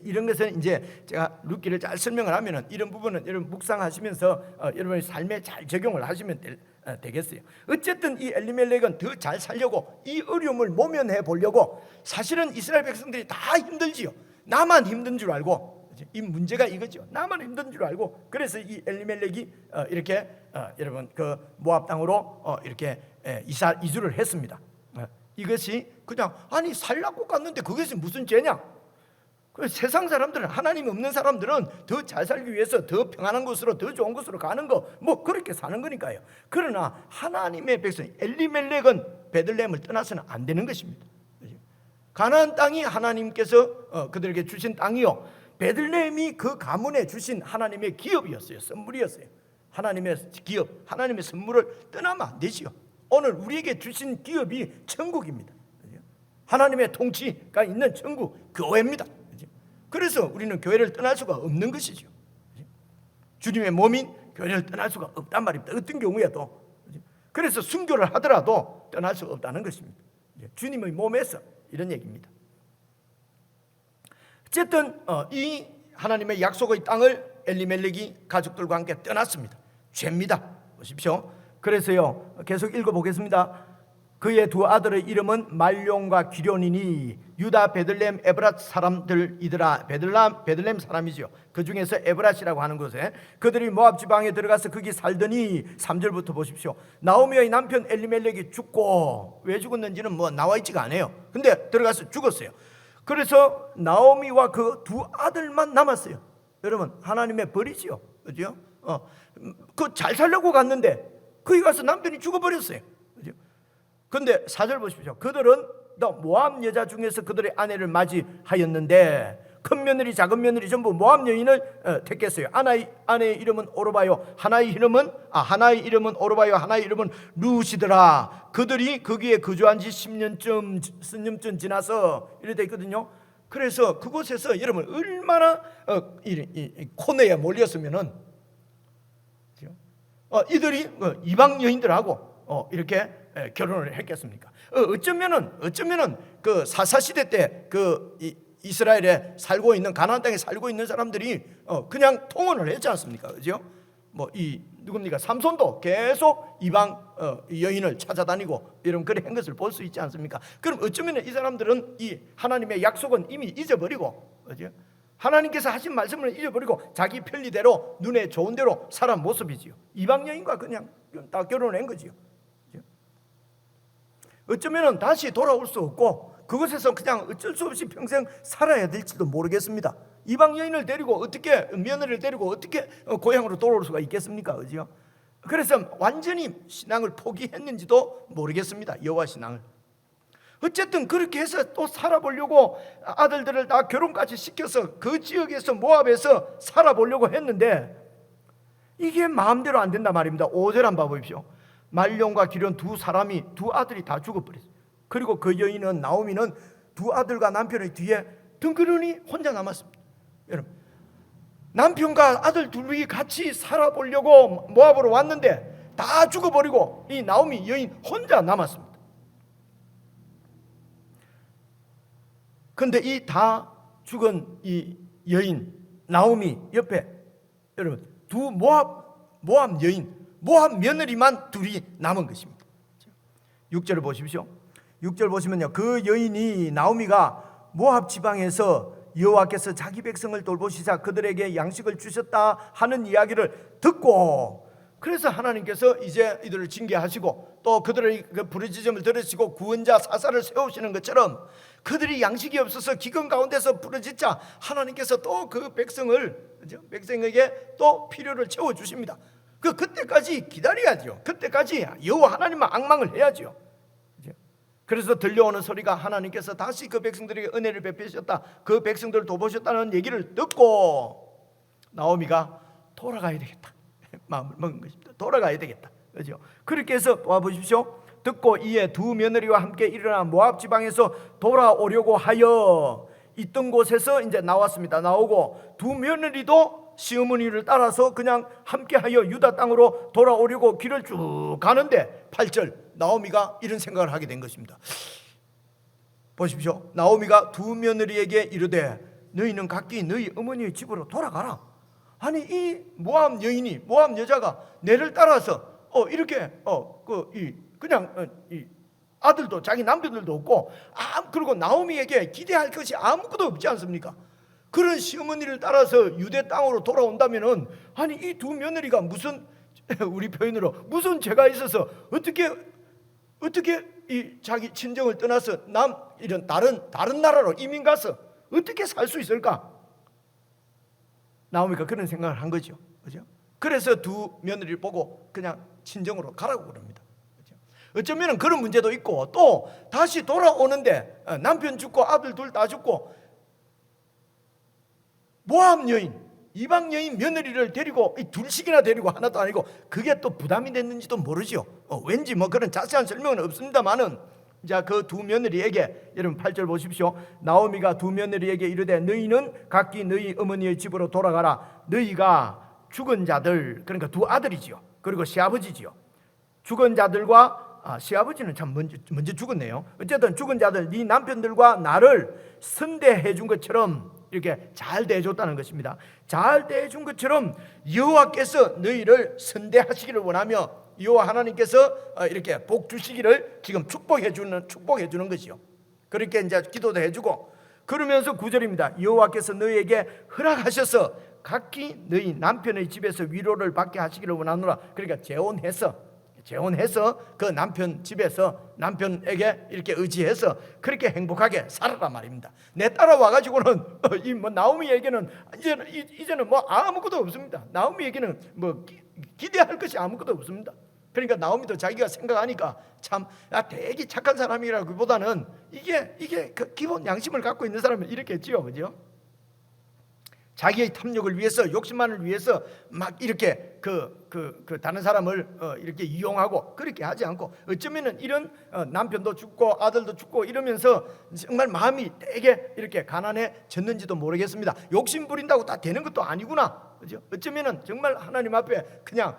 이런 것은 이제 제가 룻기를 잘 설명을 하면은 이런 부분은 여러분 묵상하시면서 여러분의 삶에 잘 적용을 하시면 되겠어요. 어쨌든 이 엘리멜렉은 더 잘 살려고 이 어려움을 모면해 보려고, 사실은 이스라엘 백성들이 다 힘들지요. 나만 힘든 줄 알고, 이 문제가 이거죠. 나만 힘든 줄 알고, 그래서 이 엘리멜렉이 이렇게 여러분 그 모압 땅으로 이렇게 이주를 했습니다. 이것이 그냥 아니 살라고 갔는데 그것이 무슨 죄냐? 세상 사람들은, 하나님이 없는 사람들은 더 잘 살기 위해서 더 평안한 곳으로, 더 좋은 곳으로 가는 거, 뭐 그렇게 사는 거니까요. 그러나 하나님의 백성 엘리멜렉은 베들레헴을 떠나서는 안 되는 것입니다. 가나안 땅이 하나님께서 그들에게 주신 땅이요, 베들레헴이 그 가문에 주신 하나님의 기업이었어요. 선물이었어요. 하나님의 기업, 하나님의 선물을 떠나면 안 되지요. 오늘 우리에게 주신 기업이 천국입니다. 하나님의 통치가 있는 천국, 교회입니다. 그래서 우리는 교회를 떠날 수가 없는 것이죠. 주님의 몸인 교회를 떠날 수가 없단 말입니다. 어떤 경우에도. 그래서 순교를 하더라도 떠날 수 없다는 것입니다. 주님의 몸에서, 이런 얘기입니다. 어쨌든 이 하나님의 약속의 땅을 엘리멜렉이 가족들과 함께 떠났습니다. 죄입니다. 보십시오. 그래서요, 계속 읽어보겠습니다. 그의 두 아들의 이름은 말룡과 기련이니 유다 베들레헴 에브랏 사람들이더라. 베들레헴 사람이죠. 그 중에서 에브랏이라고 하는 곳에 그들이 모압 지방에 들어가서 거기 살더니, 3절부터 보십시오. 나오미의 남편 엘리멜렉이 죽고, 왜 죽었는지는 뭐 나와 있지가 않아요. 근데 들어가서 죽었어요. 그래서 나오미와 그 두 아들만 남았어요. 여러분, 하나님의 벌이지요. 그죠? 그 잘 살려고 갔는데 거기 가서 남편이 죽어버렸어요. 그죠? 근데 4절 보십시오. 그들은 또 모압 여자 중에서 그들의 아내를 맞이하였는데 큰 며느리 작은 며느리 전부 모압 여인을 택했어요. 아내의 이름은 오르바요, 하나의 이름은 오르바요, 하나의 이름은 룻이더라. 그들이 거기에 거주한 지 10년쯤 지나서 이래 돼 있거든요. 그래서 그곳에서 여러분 얼마나 코너에 몰렸으면은 이들이 이방 여인들하고 이렇게 결혼을 했겠습니까? 어쩌면은 그 사사시대 때 그 이스라엘에 살고 있는, 가나안 땅에 살고 있는 사람들이 그냥 통혼을 했지 않습니까? 그죠? 뭐 누굽니까? 삼손도 계속 이방 여인을 찾아다니고 이런 그런 한 것을 볼 수 있지 않습니까? 그럼 어쩌면 이 사람들은 이 하나님의 약속은 이미 잊어버리고, 그죠? 하나님께서 하신 말씀을 잊어버리고 자기 편리대로, 눈에 좋은 대로 살아온 모습이지요. 이방 여인과 그냥 다 결혼한 거지요. 어쩌면 다시 돌아올 수 없고 그곳에서 그냥 어쩔 수 없이 평생 살아야 될지도 모르겠습니다. 이방 여인을 데리고 어떻게, 며느리를 데리고 어떻게 고향으로 돌아올 수가 있겠습니까? 그죠? 그래서 완전히 신앙을 포기했는지도 모르겠습니다. 여호와 신앙을. 어쨌든 그렇게 해서 또 살아보려고 아들들을 다 결혼까지 시켜서 그 지역에서 모압에서 살아보려고 했는데 이게 마음대로 안 된단 말입니다. 5절 한번 봐보십시오. 말룡과 기련 두 아들이 다 죽어버렸어요. 그리고 그 여인은, 나오미는 두 아들과 남편의 뒤에 덩그러니 혼자 남았습니다. 여러분, 남편과 아들 둘이 같이 살아보려고 모압으로 왔는데 다 죽어버리고 이 나오미 여인 혼자 남았습니다. 그런데 이 다 죽은 이 여인 나오미 옆에 여러분 두 모압 여인, 모압 며느리만 둘이 남은 것입니다. 6절을 보십시오. 6절 보시면요, 그 여인이 나오미가 모압 지방에서 여호와께서 자기 백성을 돌보시자 그들에게 양식을 주셨다 하는 이야기를 듣고, 그래서 하나님께서 이제 이들을 징계하시고 또 그들의 그 부르짖음을 들으시고 구원자 사사를 세우시는 것처럼 그들이 양식이 없어서 기근 가운데서 부르짖자 하나님께서 또 그 백성에게 또 필요를 채워주십니다. 그때까지 기다려야죠. 그때까지 여호와 하나님만 앙망을 해야죠. 그래서 들려오는 소리가 하나님께서 다시 그 백성들에게 은혜를 베푸셨다, 그 백성들을 도보셨다는 얘기를 듣고 나오미가 돌아가야 되겠다 마음을 먹은 것입니다. 돌아가야 되겠다. 그렇죠? 그렇게 해서 도와보십시오. 듣고 이에 두 며느리와 함께 일어나 모압 지방에서 돌아오려고 하여 있던 곳에서 이제 나왔습니다. 나오고 두 며느리도 시어머니를 따라서 그냥 함께하여 유다 땅으로 돌아오려고 길을 쭉 가는데 8절 나오미가 이런 생각을 하게 된 것입니다. 보십시오. 나오미가 두 며느리에게 이르되 너희는 각기 너희 어머니의 집으로 돌아가라. 아니 이 모압 여인이, 모압 여자가 내를 따라서 이렇게 그냥 이 아들도 자기 남편들도 없고 그리고 나오미에게 기대할 것이 아무것도 없지 않습니까? 그런 시어머니를 따라서 유대 땅으로 돌아온다면은 아니 이 두 며느리가 무슨 우리 표현으로 무슨 죄가 있어서 어떻게 이 자기 친정을 떠나서 이런 다른 나라로 이민 가서 어떻게 살 수 있을까? 나오미가 그런 생각을 한 거죠. 그죠? 그래서 두 며느리를 보고 그냥 친정으로 가라고 그럽니다. 그죠? 어쩌면 그런 문제도 있고 또 다시 돌아오는데 남편 죽고 아들 둘 다 죽고 모압 여인, 이방 여인 며느리를 데리고 둘씩이나 데리고 하나도 아니고 그게 또 부담이 됐는지도 모르죠. 왠지 뭐 그런 자세한 설명은 없습니다만은 자, 그 두 며느리에게 여러분 8절 보십시오. 나오미가 두 며느리에게 이르되 너희는 각기 너희 어머니의 집으로 돌아가라. 너희가 죽은 자들, 그러니까 두 아들이지요. 그리고 시아버지지요. 죽은 자들과 시아버지는 참 먼저 죽었네요. 어쨌든 죽은 자들, 네 남편들과 나를 선대해 준 것처럼 이렇게 잘 대해줬다는 것입니다. 잘 대해준 것처럼 여호와께서 너희를 선대하시기를 원하며 여호와 하나님께서 이렇게 복 주시기를 지금 축복해 주는 것이요. 그렇게 이제 기도도 해주고 그러면서 9절입니다. 여호와께서 너희에게 허락하셔서 각기 너희 남편의 집에서 위로를 받게 하시기를 원하노라. 그러니까 재혼해서 그 남편 집에서 남편에게 이렇게 의지해서 그렇게 행복하게 살아라 말입니다. 내 따라와가지고는 이 뭐 나오미에게는 이제는 뭐 아무것도 없습니다. 나오미에게는 뭐 기대할 것이 아무것도 없습니다. 그러니까 나오미도 자기가 생각하니까 참 되게 착한 사람이라기보다는 이게 그 기본 양심을 갖고 있는 사람은 이렇겠지요, 그죠? 자기의 탐욕을 위해서, 욕심만을 위해서 막 이렇게 다른 사람을 이렇게 이용하고 그렇게 하지 않고 어쩌면은 이런 남편도 죽고 아들도 죽고 이러면서 정말 마음이 되게 이렇게 가난해졌는지도 모르겠습니다. 욕심 부린다고 다 되는 것도 아니구나, 그죠? 어쩌면은 정말 하나님 앞에 그냥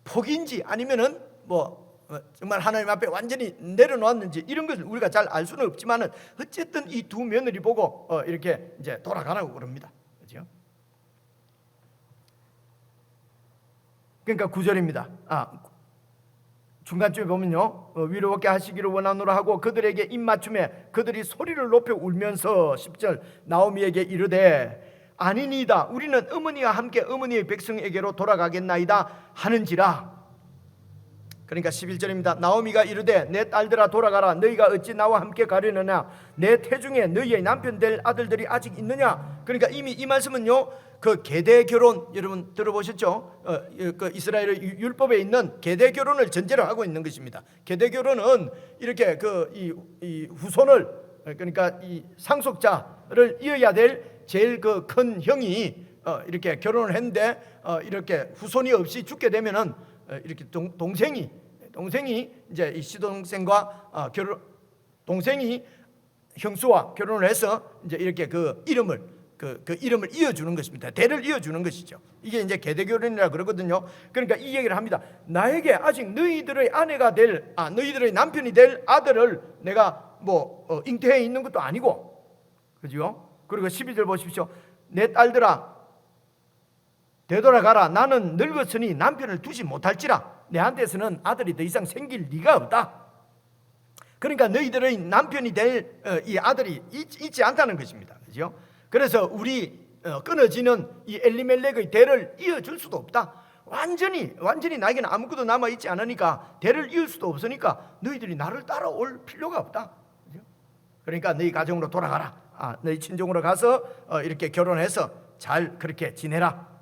포기인지 아니면은 뭐 정말 하나님 앞에 완전히 내려놓았는지 이런 것을 우리가 잘 알 수는 없지만은 어쨌든 이 두 며느리 보고 이렇게 이제 돌아가라고 그럽니다. 그죠? 그러니까 9절입니다. 중간쯤에 보면요, 위로롭게 하시기를 원하노라 하고 그들에게 입맞춤에 그들이 소리를 높여 울면서 10절 나오미에게 이르되 아니니이다 우리는 어머니와 함께 어머니의 백성에게로 돌아가겠나이다 하는지라. 그러니까 11절입니다. 나오미가 이르되 내 딸들아 돌아가라. 너희가 어찌 나와 함께 가려느냐? 내 태중에 너희의 남편 될 아들들이 아직 있느냐? 그러니까 이미 이 말씀은요, 그 계대 결혼 여러분 들어보셨죠? 그 이스라엘의 율법에 있는 계대 결혼을 전제로 하고 있는 것입니다. 계대 결혼은 이렇게 이 후손을, 그러니까 이 상속자를 이어야 될 제일 그 큰 형이 이렇게 결혼을 했는데 이렇게 후손이 없이 죽게 되면은 이렇게 동생이 이제 이 시동생과 동생이 형수와 결혼을 해서 이제 이렇게 그 이름을 이어주는 것입니다. 대를 이어주는 것이죠. 이게 이제 계대결혼이라 그러거든요. 그러니까 이 얘기를 합니다. 나에게 아직 너희들의 아내가 될 너희들의 남편이 될 아들을 내가 뭐 잉태해 있는 것도 아니고, 그죠? 그리고 12절 보십시오. 내 딸들아 되돌아가라. 나는 늙었으니 남편을 두지 못할지라. 내한테서는 아들이 더 이상 생길 리가 없다. 그러니까 너희들의 남편이 될 이 아들이 있지 않다는 것입니다. 그죠? 그래서 우리 끊어지는 이 엘리멜렉의 대를 이어줄 수도 없다. 완전히 나에게는 아무것도 남아있지 않으니까 대를 이을 수도 없으니까 너희들이 나를 따라올 필요가 없다. 그죠? 그러니까 너희 가정으로 돌아가라. 너희 친정으로 가서 이렇게 결혼해서 잘 그렇게 지내라.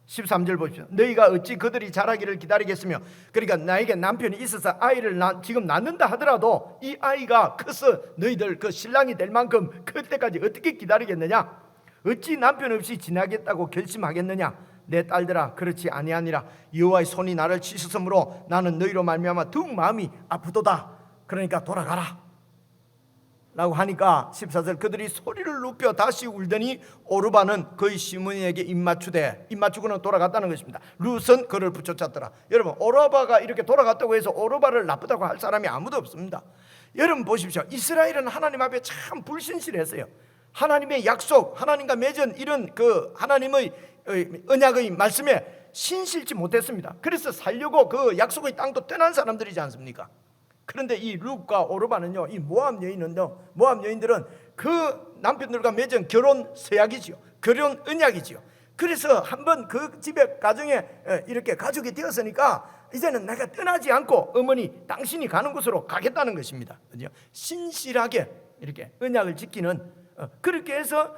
13절 보십시오. 너희가 어찌 그들이 자라기를 기다리겠으며, 그러니까 나에게 남편이 있어서 아이를 지금 낳는다 하더라도 이 아이가 커서 너희들 그 신랑이 될 만큼 클 때까지 어떻게 기다리겠느냐? 어찌 남편 없이 지나겠다고 결심하겠느냐? 내 딸들아, 그렇지 아니하니라. 여호와의 손이 나를 치셨으므로 나는 너희로 말미암아 더욱 마음이 아프도다. 그러니까 돌아가라 라고 하니까 14절, 그들이 소리를 높여 다시 울더니 오르바는 그의 시므니에게 입맞추고는 돌아갔다는 것입니다. 룻은 그를 붙여쳤더라. 여러분, 오르바가 이렇게 돌아갔다고 해서 오르바를 나쁘다고 할 사람이 아무도 없습니다. 여러분 보십시오. 이스라엘은 하나님 앞에 참 불신실했어요. 하나님의 약속, 하나님과 맺은 이런 그 하나님의 언약의 말씀에 신실치 못했습니다. 그래서 살려고 그 약속의 땅도 떠난 사람들이지 않습니까? 그런데 이 룻과 오르바는요, 이 모압 여인들은 그 남편들과 맺은 결혼 서약이지요, 결혼 언약이지요. 그래서 한번 그 집에 가정에 이렇게 가족이 되었으니까 이제는 내가 떠나지 않고 어머니 당신이 가는 곳으로 가겠다는 것입니다. 그죠? 신실하게 이렇게 언약을 지키는, 그렇게 해서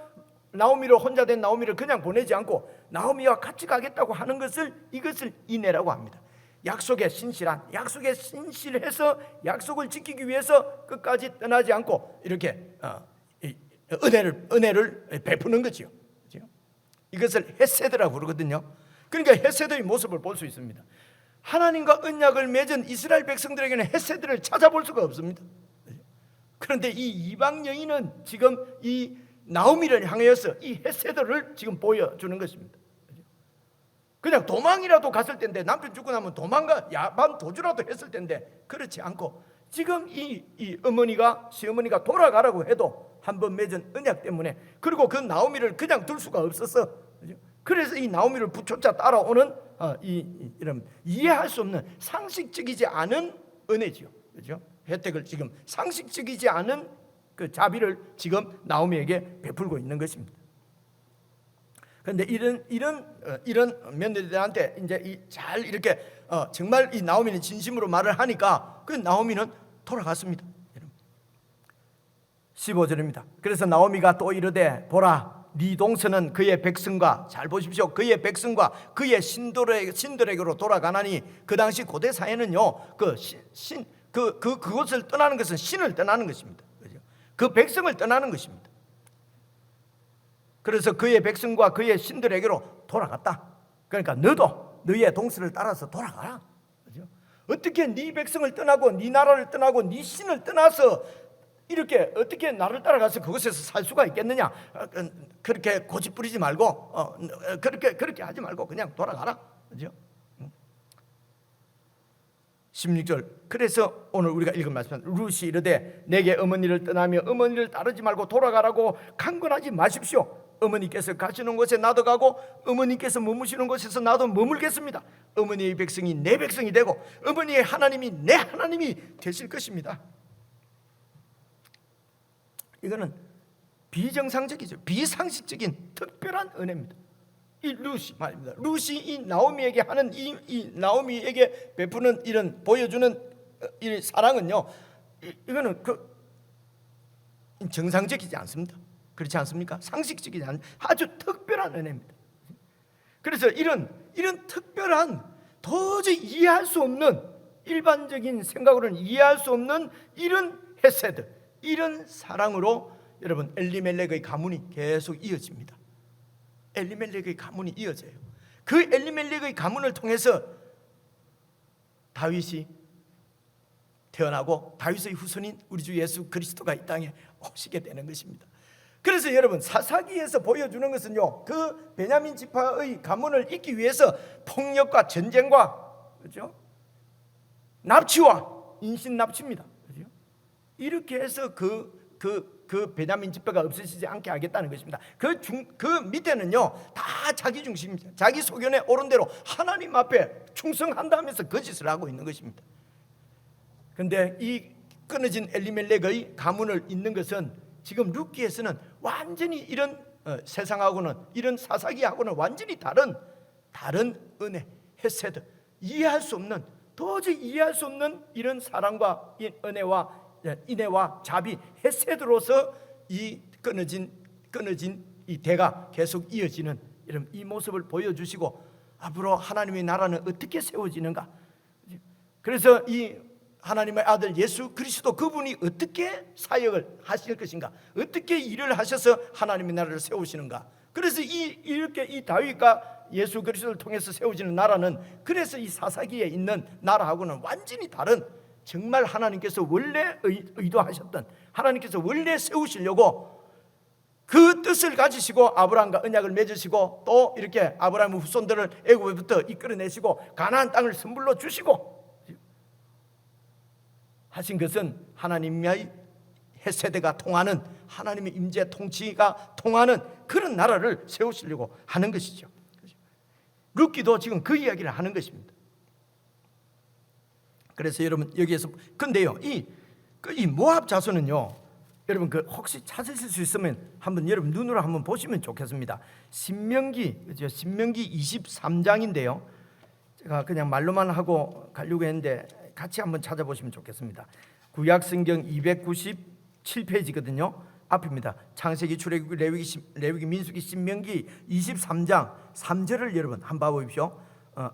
나오미로 혼자 된 나오미를 그냥 보내지 않고 나오미와 같이 가겠다고 하는 것을, 이것을 인내라고 합니다. 약속에 신실해서 약속을 지키기 위해서 끝까지 떠나지 않고 이렇게 은혜를 베푸는 거지요. 이것을 헤세드라고 부르거든요. 그러니까 헤세드의 모습을 볼 수 있습니다. 하나님과 언약을 맺은 이스라엘 백성들에게는 헤세드를 찾아볼 수가 없습니다. 그런데 이 이방 여인은 지금 이 나오미를 향해서 이 헤세드를 지금 보여주는 것입니다. 그냥 도망이라도 갔을 텐데, 남편 죽고 나면 도망가 야반 도주라도 했을 텐데, 그렇지 않고 지금 이 시어머니가 돌아가라고 해도 한번 맺은 언약 때문에, 그리고 그 나오미를 그냥 둘 수가 없었어. 그래서 이 나오미를 붙여차 따라오는 이런 이해할 수 없는 상식적이지 않은 은혜지요. 그렇죠? 혜택을 지금 상식적이지 않은 그 자비를 지금 나오미에게 베풀고 있는 것입니다. 그런데 이런 며느리들한테 이제 잘 이렇게 정말 이 나오미는 진심으로 말을 하니까 그 나오미는 돌아갔습니다. 15절입니다. 그래서 나오미가 또 이르되 보라, 네 동서는 그의 백성과, 잘 보십시오, 그의 백성과 그의 신들에게로 돌아가나니, 그 당시 고대 사회는요, 그곳을 떠나는 것은 신을 떠나는 것입니다. 그 백성을 떠나는 것입니다. 그래서 그의 백성과 그의 신들에게로 돌아갔다. 그러니까 너도 너의 동서를 따라서 돌아가라. 그렇죠? 어떻게 네 백성을 떠나고 네 나라를 떠나고 네 신을 떠나서 이렇게 어떻게 나를 따라가서 그곳에서 살 수가 있겠느냐? 그렇게 고집 부리지 말고 그렇게 하지 말고 그냥 돌아가라. 그렇죠? 16절, 그래서 오늘 우리가 읽은 말씀, 룻이 이르되 내게 어머니를 떠나며 어머니를 따르지 말고 돌아가라고 강권하지 마십시오. 어머니께서 가시는 곳에 나도 가고 어머니께서 머무시는 곳에서 나도 머물겠습니다. 어머니의 백성이 내 백성이 되고 어머니의 하나님이 내 하나님이 되실 것입니다. 이거는 비정상적이죠. 비상식적인 특별한 은혜입니다. 이 룻이 말입니다. 룻이 이 나오미에게 하는 이 나오미에게 베푸는 이런 보여주는 이 사랑은요, 이거는 정상적이지 않습니다. 그렇지 않습니까? 상식적이지 않은 아주 특별한 은혜입니다. 그래서 이런 특별한, 도저히 이해할 수 없는, 일반적인 생각으로는 이해할 수 없는 이런 헤세드, 이런 사랑으로 여러분 엘리멜렉의 가문이 계속 이어집니다. 엘리멜렉의 가문이 이어져요. 그 엘리멜렉의 가문을 통해서 다윗이 태어나고 다윗의 후손인 우리 주 예수 그리스도가 이 땅에 오시게 되는 것입니다. 그래서 여러분 사사기에서 보여주는 것은요, 그 베냐민 지파의 가문을 잇기 위해서 폭력과 전쟁과, 그렇죠? 납치와 인신 납치입니다. 그렇죠? 이렇게 해서 그 그 베냐민 집배가 없어지지 않게 하겠다는 것입니다. 그 밑에는요 다 자기 중심입니다. 자기 소견에 옳은 대로 하나님 앞에 충성한다면서 거짓을 하고 있는 것입니다. 그런데 이 끊어진 엘리멜렉의 가문을 잇는 것은 지금 룻기에서는 완전히 이런 세상하고는, 이런 사사기하고는 완전히 다른 은혜, 헤세드, 이해할 수 없는, 도저히 이해할 수 없는 이런 사랑과 은혜와 인애와 자비, 헤세드로서 이 끊어진 이 대가 계속 이어지는 이런 이 모습을 보여주시고, 앞으로 하나님의 나라는 어떻게 세워지는가. 그래서 이 하나님의 아들 예수 그리스도, 그분이 어떻게 사역을 하실 것인가, 어떻게 일을 하셔서 하나님의 나라를 세우시는가. 그래서 이렇게 이 다윗과 예수 그리스도를 통해서 세워지는 나라는, 그래서 이 사사기에 있는 나라하고는 완전히 다른, 정말 하나님께서 원래 의도하셨던, 하나님께서 원래 세우시려고 그 뜻을 가지시고 아브라함과 언약을 맺으시고, 또 이렇게 아브라함의 후손들을 애굽에부터 이끌어내시고 가나안 땅을 선물로 주시고 하신 것은 하나님의 헤세드가 통하는, 하나님의 임재 통치가 통하는 그런 나라를 세우시려고 하는 것이죠. 룻기도 지금 그 이야기를 하는 것입니다. 그래서 여러분 여기에서, 근데요 이 모압 자손은요, 여러분 혹시 찾으실 수 있으면 한번 여러분 눈으로 한번 보시면 좋겠습니다. 신명기 23장인데요 제가 그냥 말로만 하고 가려고 했는데 같이 한번 찾아보시면 좋겠습니다. 구약성경 297페이지거든요 앞입니다. 창세기, 출애굽기, 레위기, 민수기, 신명기 23장 3절을 여러분 한번 봐보십시오.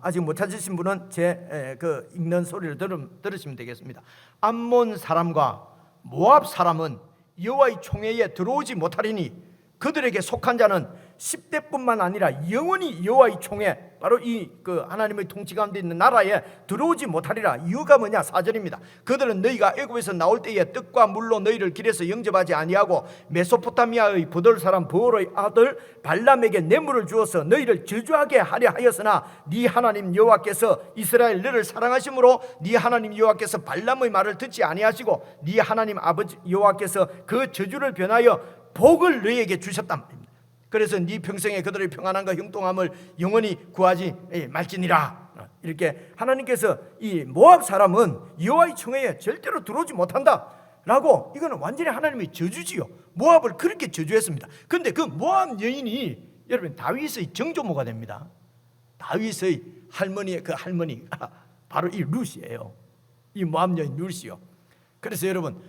아직 못 찾으신 분은 제 읽는 소리를 들으시면 되겠습니다. 암몬 사람과 모압 사람은 여호와의 총회에 들어오지 못하리니 그들에게 속한 자는 10대뿐만 아니라 영원히 여호와의 총회, 바로 이 하나님의 통치 가운데 있는 나라에 들어오지 못하리라. 이유가 뭐냐? 4절입니다. 그들은 너희가 애굽에서 나올 때에 떡과 물로 너희를 길에서 영접하지 아니하고 메소포타미아의 부돌 사람 보올의 아들 발람에게 뇌물을 주어서 너희를 저주하게 하려 하였으나 네 하나님 여호와께서 이스라엘 너를 사랑하심으로 네 하나님 여호와께서 발람의 말을 듣지 아니하시고 네 하나님 아버지 여호와께서 그 저주를 변하여 복을 너희에게 주셨단 말입니다. 그래서 네 평생에 그들의 평안함과 형통함을 영원히 구하지 말지니라. 이렇게 하나님께서 이 모압 사람은 여호와의 총회에 절대로 들어오지 못한다 라고, 이거는 완전히 하나님의 저주지요. 모압을 그렇게 저주했습니다. 그런데 그 모압 여인이 여러분 다윗의 정조모가 됩니다. 다윗의 할머니의 그 할머니가 바로 이 룻이에요. 이 모압 여인 룻이요. 그래서 여러분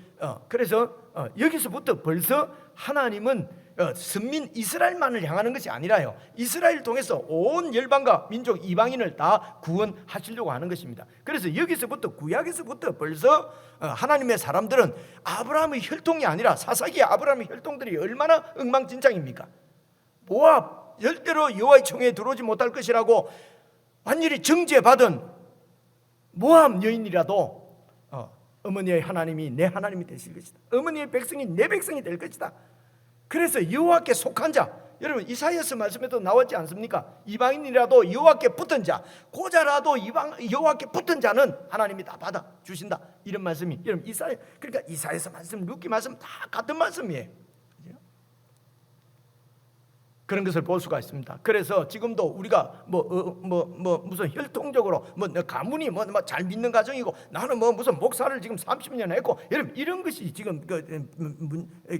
여기서부터 벌써 하나님은 선민 이스라엘만을 향하는 것이 아니라요, 이스라엘 통해서 온 열방과 민족 이방인을 다 구원하시려고 하는 것입니다. 그래서 여기서부터, 구약에서부터 벌써 하나님의 사람들은 아브라함의 혈통이 아니라, 사사기의 아브라함의 혈통들이 얼마나 엉망진창입니까? 모압 절대로 여호와의 총회에 들어오지 못할 것이라고 완전히 정죄받은 모압 여인이라도 어머니의 하나님이 내 하나님이 되실 것이다, 어머니의 백성이 내 백성이 될 것이다. 그래서 여호와께 속한 자, 여러분 이사야서 말씀에도 나왔지 않습니까? 이방인이라도 여호와께 붙은 자, 고자라도 여호와께 붙은 자는 하나님이 다 받아 주신다, 이런 말씀이 여러분 그러니까 이사야서 말씀, 룻기 말씀 다 같은 말씀이에요. 그런 것을 볼 수가 있습니다. 그래서 지금도 우리가 무슨 혈통적으로 가문이 잘 믿는 가정이고 나는 무슨 목사를 지금 30년 했고, 여러분 이런 것이 지금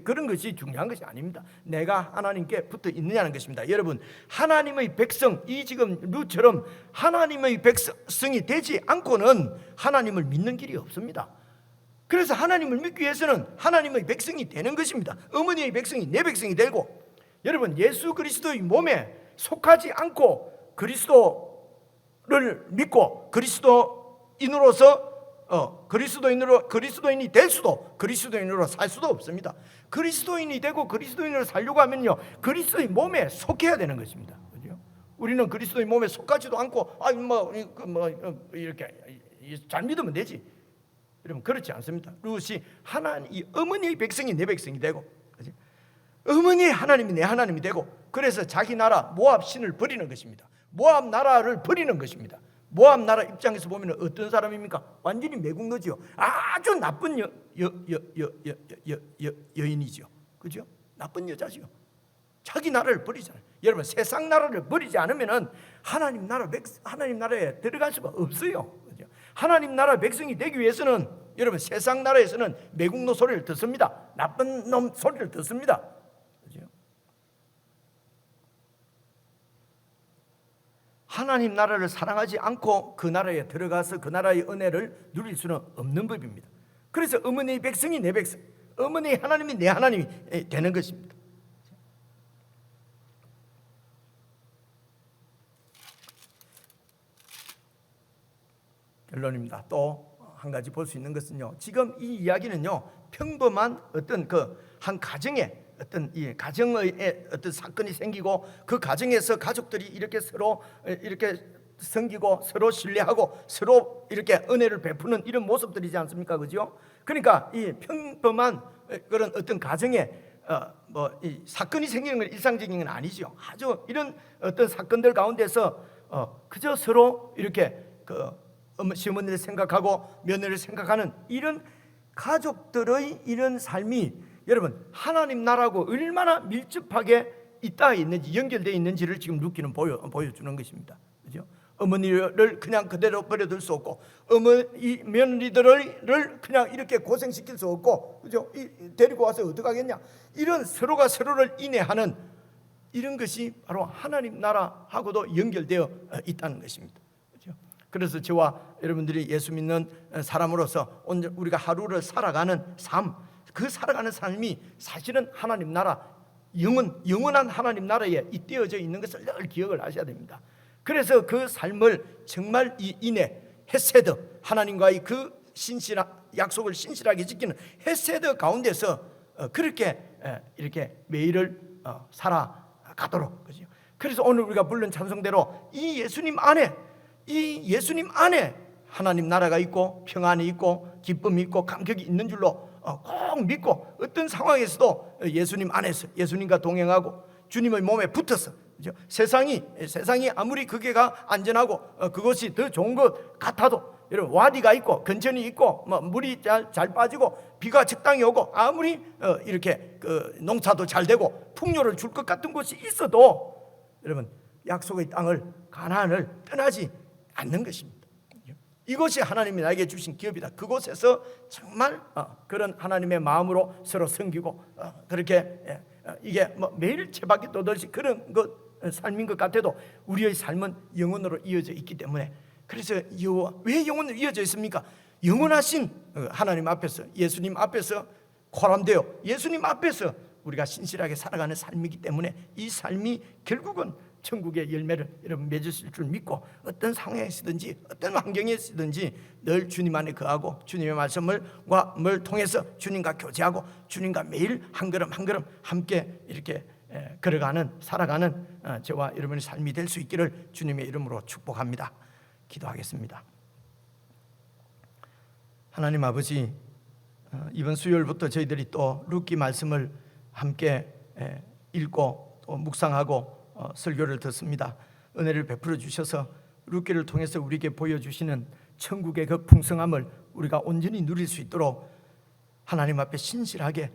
그런 것이 중요한 것이 아닙니다. 내가 하나님께 붙어 있느냐는 것입니다. 여러분 하나님의 백성, 이 지금 룻처럼 하나님의 백성이 되지 않고는 하나님을 믿는 길이 없습니다. 그래서 하나님을 믿기 위해서는 하나님의 백성이 되는 것입니다. 어머니의 백성이 내 백성이 되고, 여러분 예수 그리스도의 몸에 속하지 않고 그리스도를 믿고 그리스도인이 될 수도, 그리스도인으로 살 수도 없습니다. 그리스도인이 되고 그리스도인으로 살려고 하면요, 그리스도의 몸에 속해야 되는 것입니다. 그죠? 우리는 그리스도의 몸에 속하지도 않고 이렇게 잘 믿으면 되지. 여러분 그렇지 않습니다. 룻이 이 어머니의 백성이 내 백성이 되고, 그죠? 어머니의 하나님이 내 하나님이 되고, 그래서 자기 나라 모압 신을 버리는 것입니다. 모압 나라를 버리는 것입니다. 모압 나라 입장에서 보면 어떤 사람입니까? 완전히 매국노지요. 아주 나쁜 여인이죠. 그죠? 나쁜 여자죠. 자기 나라를 버리잖아요. 여러분, 세상 나라를 버리지 않으면은 하나님 나라에 들어갈 수가 없어요. 그죠? 하나님 나라 백성이 되기 위해서는 여러분, 세상 나라에서는 매국노 소리를 듣습니다. 나쁜 놈 소리를 듣습니다. 그죠? 하나님 나라를 사랑하지 않고 그 나라에 들어가서 그 나라의 은혜를 누릴 수는 없는 법입니다. 그래서 어머니의 백성이 내 백성, 어머니의 하나님이 내 하나님이 되는 것입니다. 결론입니다. 또 한 가지 볼 수 있는 것은요, 지금 이 이야기는요, 평범한 어떤 한 가정에 어떤 이 가정의 어떤 사건이 생기고 그 가정에서 가족들이 이렇게 서로 이렇게 섬기고 서로 신뢰하고 서로 이렇게 은혜를 베푸는 이런 모습들이지 않습니까? 그죠? 그러니까 이 평범한 그런 어떤 가정에 이 사건이 생기는 건 일상적인 건 아니죠. 아주 이런 어떤 사건들 가운데서 그저 서로 이렇게 시어머니를 생각하고 며느리를 생각하는 이런 가족들의 이런 삶이 여러분, 하나님 나라하고 얼마나 밀접하게 있다 있는지, 연결되어 있는지를 지금 루키는 보여주는 것입니다. 그죠? 어머니를 그냥 그대로 버려둘 수 없고, 이 며느리들을 그냥 이렇게 고생시킬 수 없고, 그죠? 데리고 와서 어떡하겠냐? 이런 서로가 서로를 인내하는 이런 것이 바로 하나님 나라하고도 연결되어 있다는 것입니다. 그래서 저와 여러분들이 예수 믿는 사람으로서 오늘 우리가 하루를 살아가는 삶, 그 살아가는 삶이 사실은 하나님 나라, 영원한 하나님 나라에 잇대어져 있는 것을 늘 기억을 하셔야 됩니다. 그래서 그 삶을 정말 이 인내, 헤세드, 하나님과의 그 약속을 신실하게 지키는 헤세드 가운데서 그렇게 이렇게 매일을 살아가도록, 그죠? 그래서 오늘 우리가 부른 찬송대로 이 예수님 안에 하나님 나라가 있고 평안이 있고 기쁨이 있고 감격이 있는 줄로 꼭 믿고, 어떤 상황에서도 예수님 안에서 예수님과 동행하고 주님의 몸에 붙어서, 그죠? 세상이 아무리 그게가 안전하고 그것이 더 좋은 것 같아도, 여러분, 와디가 있고 건천이 있고 물이 잘 빠지고 비가 적당히 오고 아무리 이렇게 농사도 잘 되고 풍요를 줄 것 같은 곳이 있어도 여러분, 약속의 땅을, 가나안을 떠나지 않는 것입니다. 이것이 하나님이 나에게 주신 기업이다. 그곳에서 정말 그런 하나님의 마음으로 서로 섬기고 그렇게 이게 매일 채바퀴 떠돌듯이 그런 삶인 것 같아도 우리의 삶은 영원으로 이어져 있기 때문에, 그래서 왜 영원으로 이어져 있습니까? 영원하신 하나님 앞에서, 예수님 앞에서 코람되어 예수님 앞에서 우리가 신실하게 살아가는 삶이기 때문에 이 삶이 결국은 천국의 열매를 여러분 맺으실 줄 믿고, 어떤 상황에서든지 어떤 환경에서든지 늘 주님 안에 거하고 주님의 말씀을 통해서 주님과 교제하고 주님과 매일 한 걸음 한 걸음 함께 이렇게 살아가는 저와 여러분의 삶이 될 수 있기를 주님의 이름으로 축복합니다. 기도하겠습니다. 하나님 아버지, 이번 수요일부터 저희들이 또 루키 말씀을 함께 읽고 또 묵상하고 설교를 듣습니다. 은혜를 베풀어 주셔서 루키를 통해서 우리에게 보여주시는 천국의 그 풍성함을 우리가 온전히 누릴 수 있도록 하나님 앞에 신실하게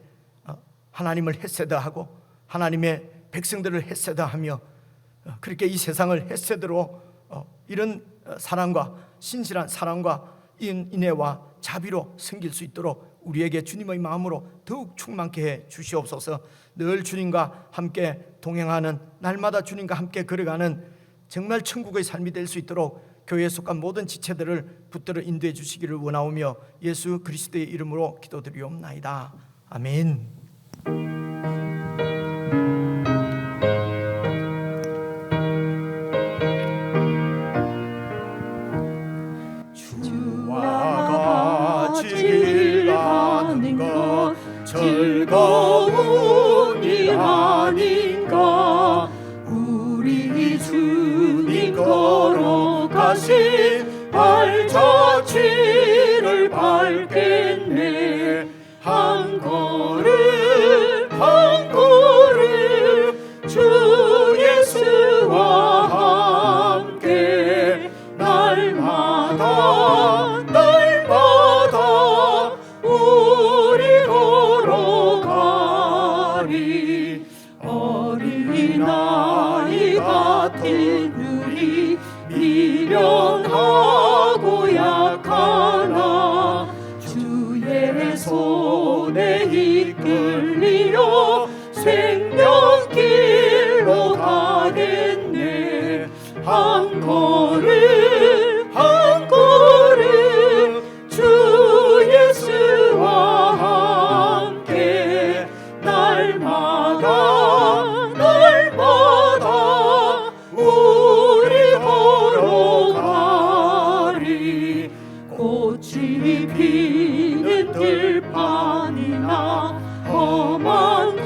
하나님을 헤세드하고 하나님의 백성들을 헤세드하며 그렇게 이 세상을 헤세드로 이런 사랑과 신실한 사랑과 인애와 자비로 섬길 수 있도록 우리에게 주님의 마음으로 더욱 충만케 해 주시옵소서. 늘 주님과 함께 동행하는, 날마다 주님과 함께 걸어가는 정말 천국의 삶이 될 수 있도록 교회에 속한 모든 지체들을 붙들어 인도해 주시기를 원하오며 예수 그리스도의 이름으로 기도드리옵나이다. 아멘. 즐거움이 아닌가. 우리 주님 걸어가신 발자취를 밟겠네. 한 걸음 한 걸음 주 예수와 함께 날마다 생명길로 가겠네. 한 걸음 한 걸음 주 예수와 함께 날마다 날마다 우리 걸어가리. 꽃이 피는 들판이나 험한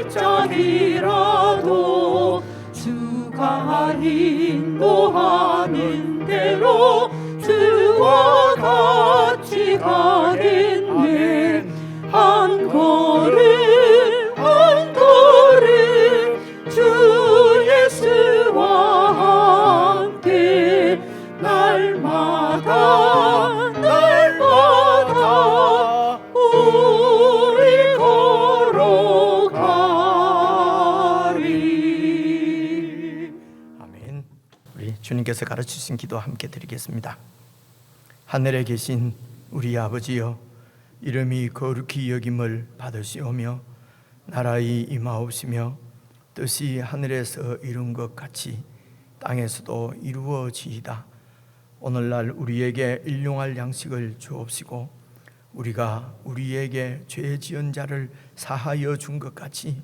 골짜기라도 주가 인도하는 대로 주와 같이 가겠네. 한 걸음 한 걸음 주 예수와 함께 날마다 날마다 우리 걸어가리. 아멘. 우리 주님께서 가르치신 기도 함께 드리겠습니다. 하늘에 계신 우리 아버지여, 이름이 거룩히 여김을 받으시오며 나라의 임하옵시며 뜻이 하늘에서 이룬 것 같이 땅에서도 이루어지이다. 오늘날 우리에게 일용할 양식을 주옵시고 우리가 우리에게 죄 지은 자를 사하여 준 것 같이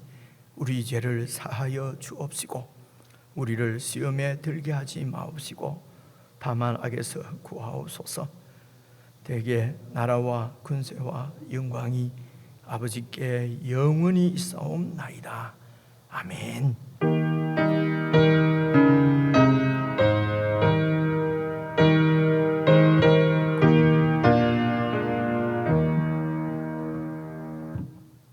우리 죄를 사하여 주옵시고 우리를 시험에 들게 하지 마옵시고 다만 악에서 구하옵소서. 대개 나라와 군세와 영광이 아버지께 영원히 있사옵나이다. 아멘.